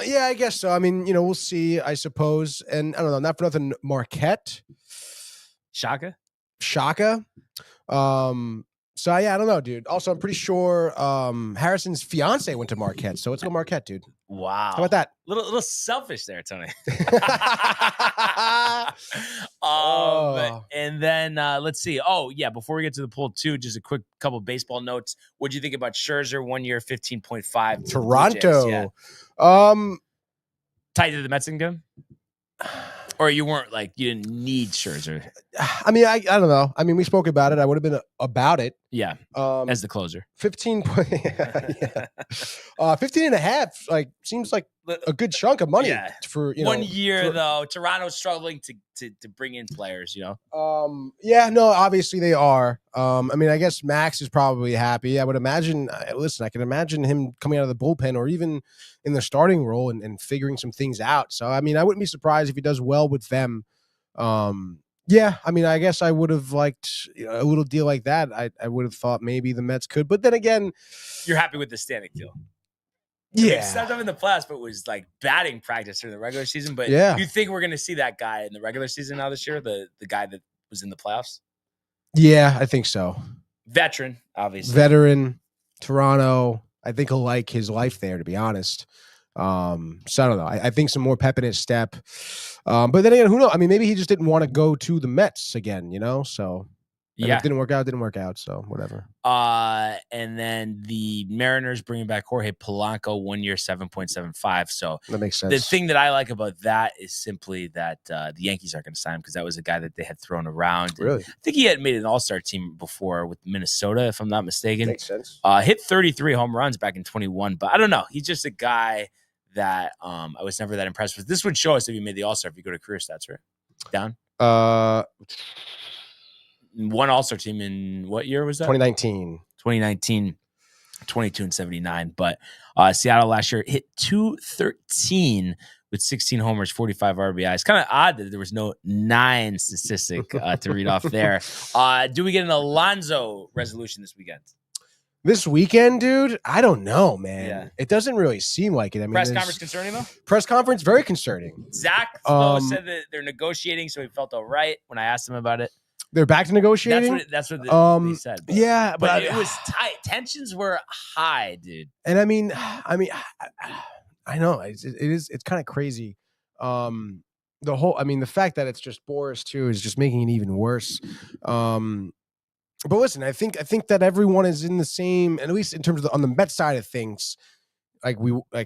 Yeah, I guess so. I mean, we'll see, I suppose. And I don't know, not for nothing, Marquette. Shaka? So yeah, I don't know, dude. Also, I'm pretty sure Harrison's fiance went to Marquette. So let's go Marquette, dude. Wow. How about that? Little selfish there, Tony. And then let's see. Oh, yeah, before we get to the poll two, just a quick couple baseball notes. What do you think about Scherzer 1 year, 15.5? Toronto. Yeah. Tied to the Mets income? Or you weren't you didn't need Scherzer? I mean, I don't know. I mean, we spoke about it. I would have been about it. Yeah. As the closer. 15 and a half, seems like a good chunk of money for 1 year though. Toronto's struggling to bring in players, Yeah, no, obviously they are. I mean, I guess Max is probably happy. I would imagine. Listen, I can imagine him coming out of the bullpen or even in the starting role and figuring some things out. So, I mean, I wouldn't be surprised if he does well with them. Yeah, I mean, I guess I would have liked a little deal like that. I would have thought maybe the Mets could, but then again, you're happy with the Stanek deal. Yeah, stepped up in the playoffs, but was batting practice during the regular season. But you think we're going to see that guy in the regular season now this year? The guy that was in the playoffs? Yeah, I think so. Veteran, obviously. Veteran, Toronto. I think he'll like his life there, to be honest. So I don't know. I think some more pep in his step. But then again, who knows? I mean, maybe he just didn't want to go to the Mets again, So if it didn't work out. So whatever. And then the Mariners bringing back Jorge Polanco 1 year, 7.75. So that makes sense. The thing that I like about that is simply that the Yankees aren't going to sign him because that was a guy that they had thrown around. Really? I think he had made an All-Star team before with Minnesota, if I'm not mistaken. Makes sense. Hit 33 home runs back in 21, but I don't know. He's just a guy that I was never that impressed with. This would show us if he made the All-Star if you go to career stats, right? Down? One All-Star team in what year was that? 2019. 22 and 79. But Seattle last year hit 213 with 16 homers, 45 RBIs. Kind of odd that there was no 9 statistic to read off there. Do we get an Alonso resolution this weekend? This weekend, dude? I don't know, man. Yeah. It doesn't really seem like it. I mean, press conference concerning, though? Press conference, very concerning. Zach said that they're negotiating, so he felt all right when I asked him about it. They're back to negotiating? That's what they said. But, yeah, but it was tight. Tensions were high, dude. And I mean, I know. It's kind of crazy. The fact that it's just Boris, too, is just making it even worse. But listen, I think that everyone is in the same, at least in terms of on the Mets side of things,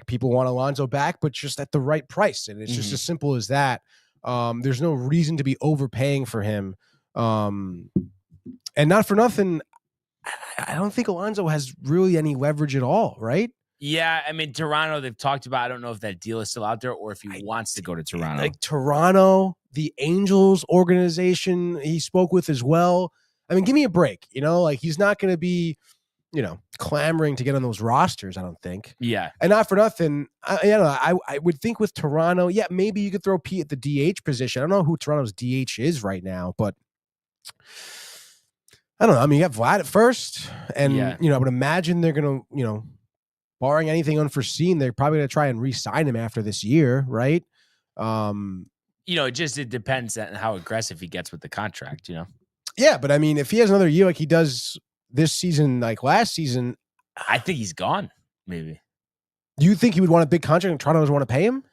people want Alonso back, but just at the right price. And it's just as simple as that. There's no reason to be overpaying for him. And not for nothing, I don't think Alonso has really any leverage at all, right? Yeah, I mean, Toronto, they've talked about, I don't know if that deal is still out there or if he wants to go to Toronto. Like Toronto, the Angels organization he spoke with as well. I mean, give me a break, he's not going to be, clamoring to get on those rosters, I don't think. Yeah. And not for nothing, I would think with Toronto, yeah, maybe you could throw Pete at the DH position. I don't know who Toronto's DH is right now, but I don't know. I mean, you got Vlad at first, and, I would imagine they're going to, barring anything unforeseen, they're probably going to try and re-sign him after this year, right? It depends on how aggressive he gets with the contract, Yeah, but I mean, if he has another year like he does this season, like last season, I think he's gone. Maybe. Do you think he would want a big contract and Toronto doesn't want to pay him?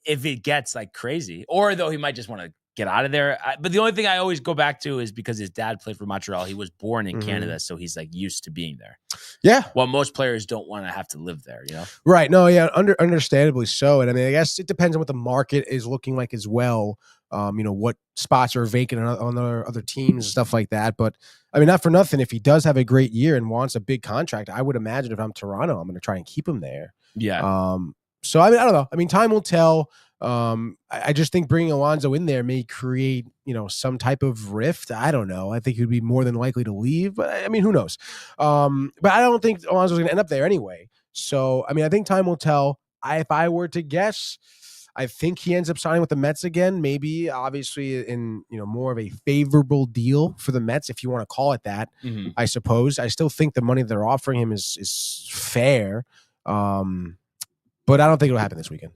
If it gets crazy, or though he might just want to get out of there. But the only thing I always go back to is because his dad played for Montreal. He was born in Canada, so he's used to being there. Yeah. Well, most players don't want to have to live there, Right. No, yeah, understandably so. And I mean, I guess it depends on what the market is looking like as well. What spots are vacant on other teams and stuff like that. But I mean, not for nothing, if he does have a great year and wants a big contract, I would imagine if I'm Toronto, I'm going to try and keep him there. Yeah. So I mean, I don't know. I mean, time will tell. I just think bringing Alonso in there may create, some type of rift. I don't know. I think he'd be more than likely to leave, but I mean, who knows? But I don't think Alonso's going to end up there anyway. So, I mean, I think time will tell. If I were to guess, I think he ends up signing with the Mets again, maybe obviously in, more of a favorable deal for the Mets, if you want to call it that. I suppose. I still think the money they're offering him is fair. But I don't think it'll happen this weekend.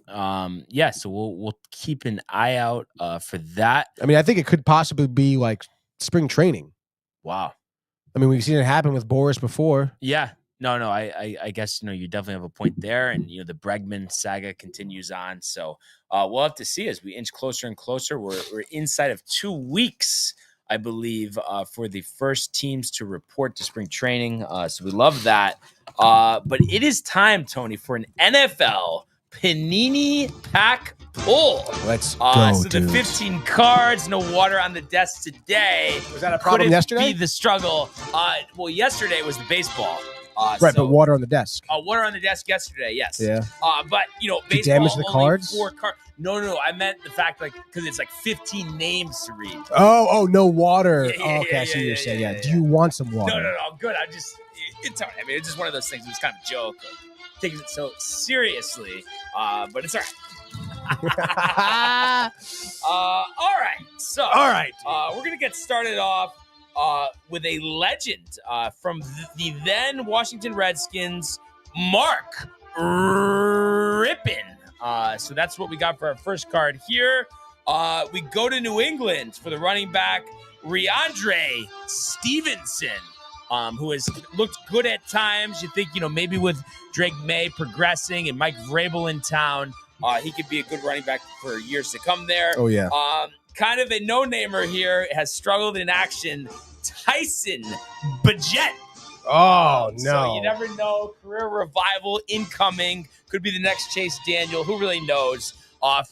So we'll keep an eye out for that. I mean, I think it could possibly be like spring training. Wow. I mean, we've seen it happen with Boris before. Yeah. No, I guess, you definitely have a point there. And, the Bregman saga continues on. So we'll have to see as we inch closer and closer. We're inside of 2 weeks, I believe, for the first teams to report to spring training. So we love that. But it is time, Tony, for an NFL Panini pack pull. Let's go, So the 15 cards, no water on the desk today. Was that a problem yesterday? Be the struggle. Well, yesterday was the baseball. But water on the desk. Water on the desk yesterday, yes. Yeah. But, baseball, damage the cards? 4 cards. No. I meant the fact, because it's 15 names to read. Oh, no water. Yeah, okay, I see what you're saying. Yeah. yeah. Do you want some water? No, I'm good. It's all right. I mean, it's just one of those things. It was kind of a joke. Taking it so seriously, but it's all right. All right. We're going to get started off with a legend from the then Washington Redskins, Mark Rypien. So that's what we got for our first card here. We go to New England for the running back, Rhamondre Stevenson, who has looked good at times. You think, maybe with Drake May progressing and Mike Vrabel in town, he could be a good running back for years to come there. Oh, yeah. Kind of a no-namer here, has struggled in action, Tyson Bagent. Oh, no. So you never know. Career revival incoming. Could be the next Chase Daniel. Who really knows?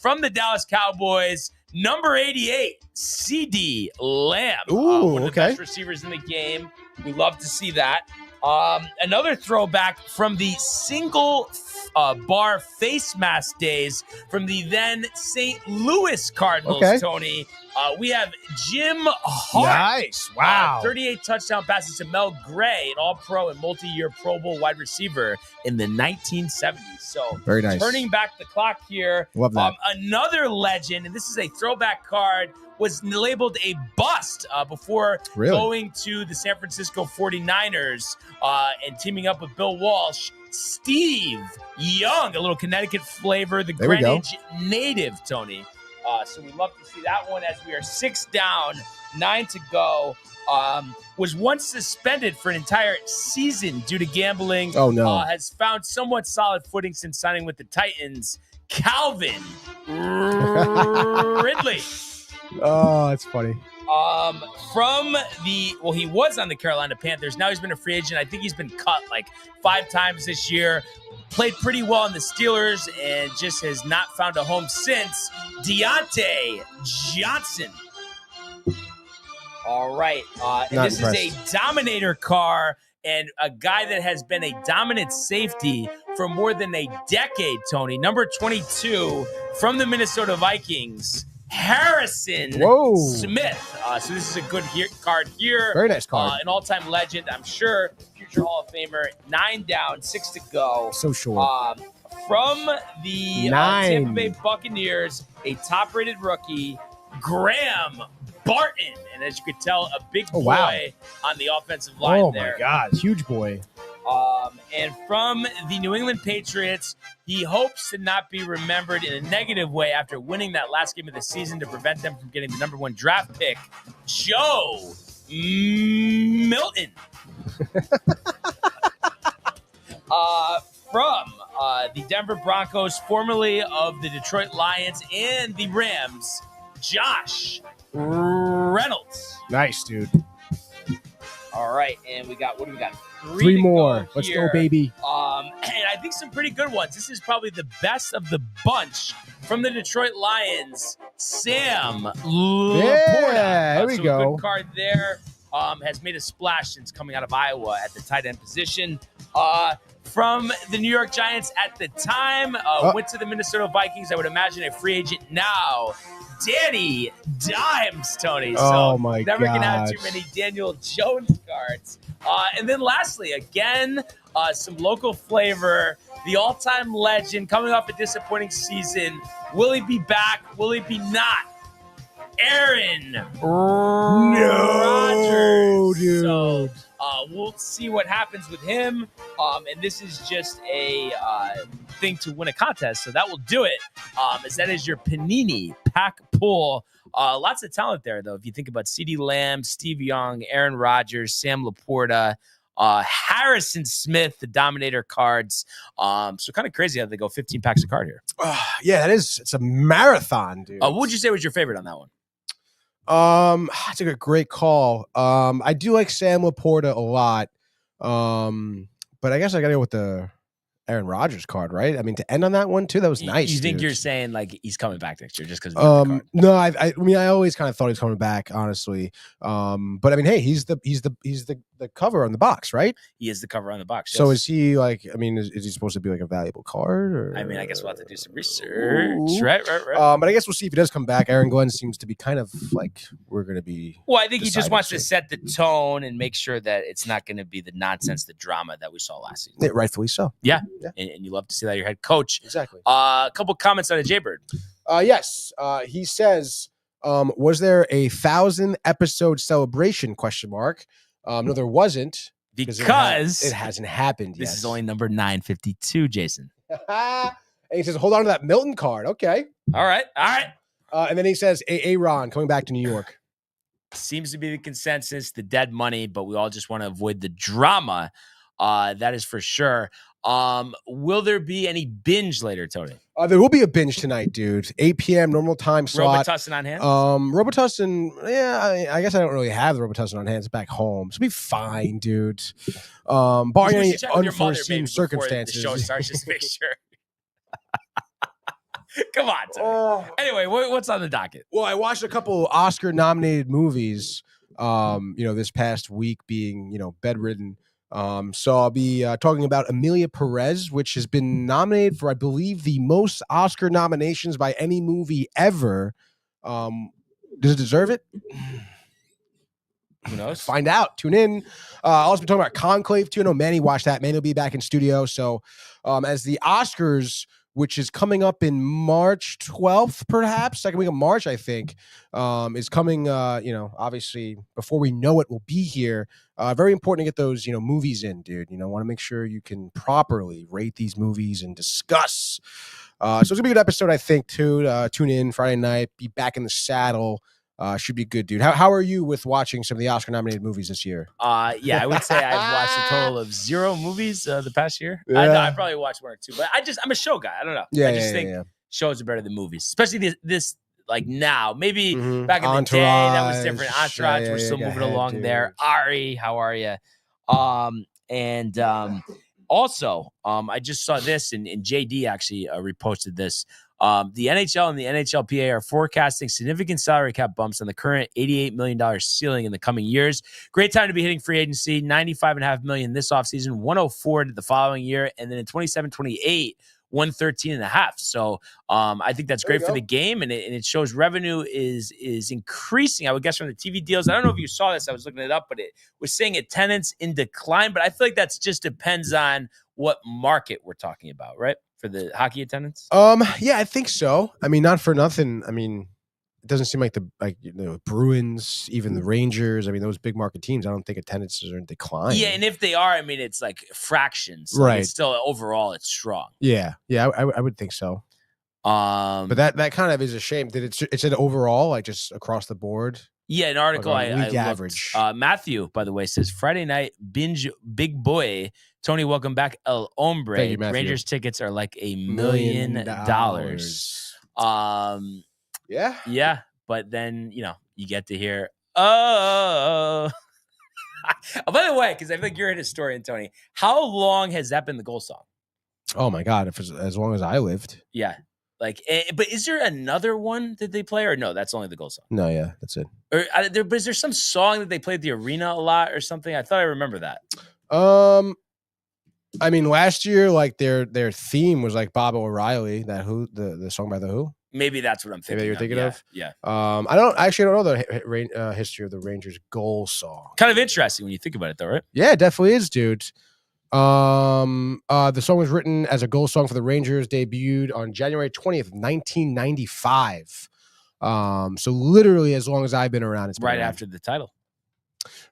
From the Dallas Cowboys, number 88, CD Lamb. Ooh, one of the best receivers in the game. We love to see that. Another throwback from the single bar face mask days from the then St. Louis Cardinals, Tony. We have Jim Hart. Nice. Wow. 38 touchdown passes to Mel Gray, an all-pro and multi-year Pro Bowl wide receiver in the 1970s. So very nice. Turning back the clock here. Love that. Another legend, and this is a throwback card, was labeled a bust before going to the San Francisco 49ers and teaming up with Bill Walsh. Steve Young, a little Connecticut flavor, the Greenwich native, Tony. So we love to see that one as we are 6 down, 9 to go. Was once suspended for an entire season due to gambling. Oh, no. Has found somewhat solid footing since signing with the Titans. Calvin Ridley. Oh, that's funny. He was on the Carolina Panthers. Now he's been a free agent. I think he's been cut 5 times this year. Played pretty well in the Steelers and just has not found a home since. Deontay Johnson. All right. This is a Dominator car and a guy that has been a dominant safety for more than a decade, Tony. Number 22 from the Minnesota Vikings, Harrison Smith. So this is a good card here. Very nice card. An all-time legend, I'm sure. Future Hall of Famer. 9 down, 6 to go. So short. From the Tampa Bay Buccaneers, a top-rated rookie, Graham Barton. And as you could tell, a big boy on the offensive line there. Oh, my God. Huge boy. And from the New England Patriots, he hopes to not be remembered in a negative way after winning that last game of the season to prevent them from getting the number 1 draft pick, Joe Milton. From the Denver Broncos, formerly of the Detroit Lions and the Rams, Josh Reynolds. Nice, dude. All right, and what do we got? 3 more. Let's go, baby. And I think some pretty good ones. This is probably the best of the bunch from the Detroit Lions, Sam Laporta. Yeah, there we go. A good card there. Has made a splash since coming out of Iowa at the tight end position. From the New York Giants at the time, went to the Minnesota Vikings. I would imagine a free agent now. Danny Dimes, Tony. Oh, my God. Never can have too many Daniel Jones cards. And then lastly, again, some local flavor the all-time legend, coming off a disappointing season. Will he be back? Will he be not? Aaron Rodgers. Dude. So we'll see what happens with him. And this is just a thing to win a contest, so that will do it. As that is your Panini pack pull. Lots of talent there, though. If you think about CeeDee Lamb, Steve Young, Aaron Rodgers, Sam Laporta, Harrison Smith, the Dominator cards. So kind of crazy how they go 15 packs of card here. Yeah, it's a marathon, dude. What would you say was your favorite on that one? That's a great call. I do like Sam Laporta a lot. But I guess I gotta go with the Aaron Rodgers card, right? I mean, to end on that one too, that was nice. You think dude. you're saying like he's coming back next year just because? No, I mean, I always kind of thought he was coming back, honestly. But I mean, hey, he's the cover on the box, right? He is the cover on the box. So yes. is he like? I mean, is he supposed to be like a valuable card? Or? I mean, I guess we'll have to do some research. Right. But I guess we'll see if he does come back. Aaron Glenn seems to be kind of like we're gonna be. Well, I think he just wants to set the tone and make sure that it's not going to be the nonsense, the drama that we saw last season. Yeah, rightfully so. Yeah. And you love to see that your head coach. Exactly. A couple comments on a Jaybird. Yes. He says, was there a 1,000 episode celebration ? No, there wasn't. Because it hasn't happened yet. This is only number 952, Jason. And he says, hold on to that Milton card. Okay. All right. And then he says, Aaron coming back to New York. Seems to be the consensus, the dead money, but we all just want to avoid the drama. That is for sure. Will there be any binge later, Tony? There will be a binge tonight, dude. 8 p.m. normal time slot. Robitussin on hand? Robitussin, yeah, I guess I don't really have the Robitussin on hand. It's back home. So it'll be fine, dude. Barring any unforeseen circumstances. The show starts, just make sure. Come on, Tony. Anyway, what's on the docket? Well, I watched a couple Oscar-nominated movies, this past week being, bedridden. So I'll be talking about Emilia Perez, which has been nominated for, I believe, the most Oscar nominations by any movie ever. Does it deserve it? Who knows? Find out. Tune in. I'll also be talking about Conclave too. I know Manny watched that. Manny will be back in studio. So as the Oscars, which is coming up in March 12th, perhaps, second week of March, I think, is coming, obviously, before we know it, we'll be here. Very important to get those, movies in, dude. Want to make sure you can properly rate these movies and discuss. So it's going to be a good episode, I think, too. Tune in Friday night, be back in the saddle. Should be good, dude. How are you with watching some of the Oscar-nominated movies this year? Yeah, I would say I've watched a total of 0 movies the past year. Yeah. I probably watched 1 or 2, but I'm a show guy. I don't know. Yeah, I just think shows are better than movies, especially this like now. Maybe back in Entourage, the day that was different. Entourage, we're still moving along dude. there. Ari, how are you? Also, I just saw this, and JD actually reposted this. The NHL and the NHLPA are forecasting significant salary cap bumps on the current $88 million ceiling in the coming years. Great time to be hitting free agency, $95.5 million this offseason, $104 to the following year, and then in 27-28, $113.5. So I think that's great for the game, and it shows revenue is increasing. I would guess from the TV deals. I don't know if you saw this. I was looking it up, but it was saying attendance in decline. But I feel like that's just depends on what market we're talking about, right? For the hockey attendance? Yeah, I think so. I mean, not for nothing. I mean, it doesn't seem like the Bruins, even the Rangers. I mean, those big market teams. I don't think attendances are in decline. Yeah, and if they are, I mean, it's like fractions. Right. Like it's still overall, it's strong. Yeah, I would think so. But that kind of is a shame. Did it said overall, like just across the board? Yeah, an article like I looked. average. Matthew, by the way, says Friday night binge big boy. Tony, welcome back, El Hombre. Thank you, Matthew. Rangers tickets are like $1 million. Yeah, but then you get to hear oh. By the way, because I think you're a historian, Tony. How long has that been the goal song? Oh my God, if it's as long as I lived. Yeah. But is there another one that they play, or no? That's only the goal song. No, yeah, that's it. Or but is there some song that they play at the arena a lot or something? I thought I remember that. I mean, last year, like their theme was like Bob O'Reilly, the song by the Who. Maybe that's what I'm thinking. Maybe you're thinking of. Yeah. I don't know the history of the Rangers goal song. Kind of interesting when you think about it, though, right? Yeah, it definitely is, dude. The song was written as a goal song for the Rangers, debuted on January 20th, 1995. So literally as long as I've been around, it's been Right around. after the title.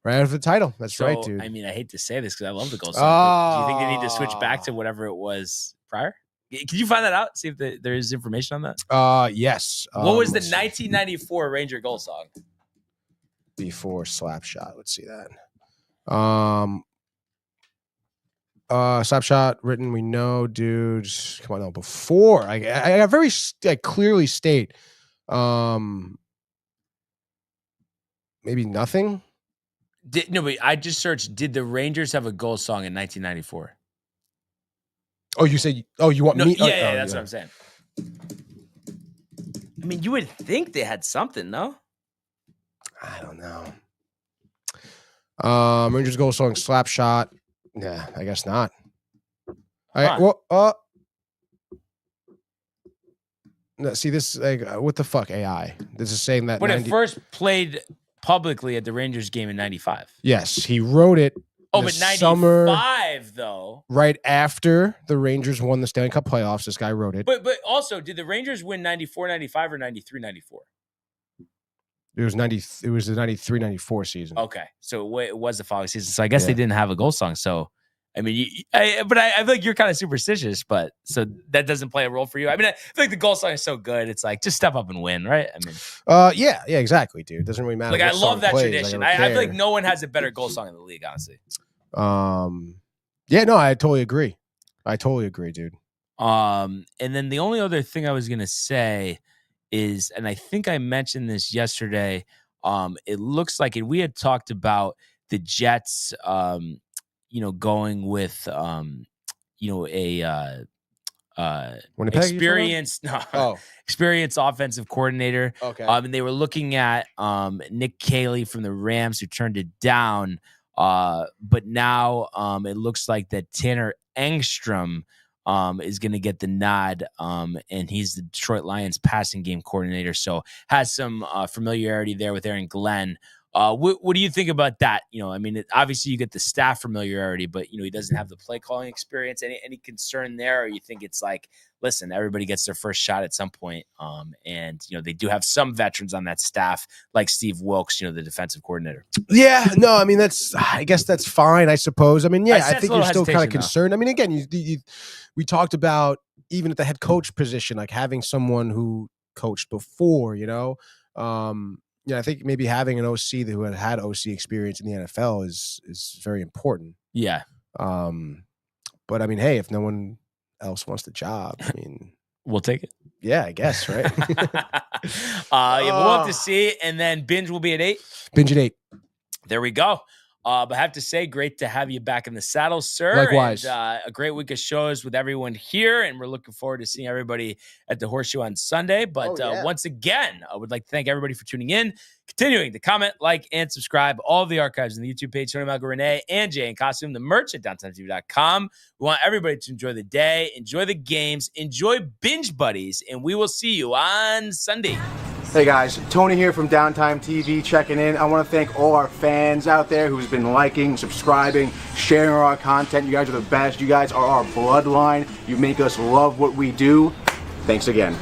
Right after the title. That's So, right, dude. I mean, I hate to say this because I love the goal song. But do you think they need to switch back to whatever it was prior? Can you find that out? See if there is information on that. Yes. What was the 1994 Ranger goal song? Before Slapshot. Let's see that. Slapshot written. We know, dude. Come on, no. Before I very clearly state. Maybe nothing. But I just searched. Did the Rangers have a goal song in 1994? Oh, you say? Oh, you want me? Yeah, that's what I'm saying. I mean, you would think they had something, no? I don't know. Rangers goal song Slapshot. Yeah, I guess not. No, see this what the fuck AI? This is saying that when it first played publicly at the Rangers game in 95. Yes, he wrote it. Oh, but 95 though. Right after the Rangers won the Stanley Cup playoffs, this guy wrote it. But also, did the Rangers win 94, 95 or 93, 94? It was 90. It was the 93, 94 season. Okay, so it was the following season. So I guess they didn't have a goal song. So I mean, I feel like you're kind of superstitious, but so that doesn't play a role for you. I mean, I feel like the goal song is so good. It's like just step up and win, right? I mean, yeah, exactly, dude. It doesn't really matter. Like I love that tradition. I feel like no one has a better goal song in the league, honestly. Yeah, no, I totally agree. Dude. And then the only other thing I was gonna say is, and I think I mentioned this yesterday. It looks like, and we had talked about the Jets. Going with experienced offensive coordinator. Okay. And they were looking at Nick Caley from the Rams, who turned it down. But now it looks like that Tanner Engstrom is going to get the nod, and he's the Detroit Lions passing game coordinator, so has some familiarity there with Aaron Glenn. What do you think about that? I mean, obviously you get the staff familiarity, but he doesn't have the play calling experience. Any concern there, or you think it's like, listen, everybody gets their first shot at some point, and they do have some veterans on that staff, like Steve Wilkes, the defensive coordinator. Yeah, no, I mean I guess that's fine, I suppose. I mean, yeah, I think you're still kind of concerned. I mean, again, we talked about even at the head coach position, like having someone who coached before, I think maybe having an OC who had OC experience in the NFL is very important. Yeah. But I mean, hey, if no one else wants the job, I mean, we'll take it. Yeah, I guess, right? We'll have to see. And then Binge will be at 8. Binge at 8. There we go. But I have to say, great to have you back in the saddle, sir. Likewise. And, a great week of shows with everyone here, and we're looking forward to seeing everybody at the Horseshoe on Sunday. But once again, I would like to thank everybody for tuning in, continuing to comment, like, and subscribe. All of the archives on the YouTube page, Tony Malco, Renee, and Jay in Costume, the merch at downtimetv.com. We want everybody to enjoy the day, enjoy the games, enjoy Binge Buddies, and we will see you on Sunday. Hey guys, Tony here from Downtime TV checking in. I want to thank all our fans out there who's been liking, subscribing, sharing our content. You guys are the best. You guys are our bloodline. You make us love what we do. Thanks again.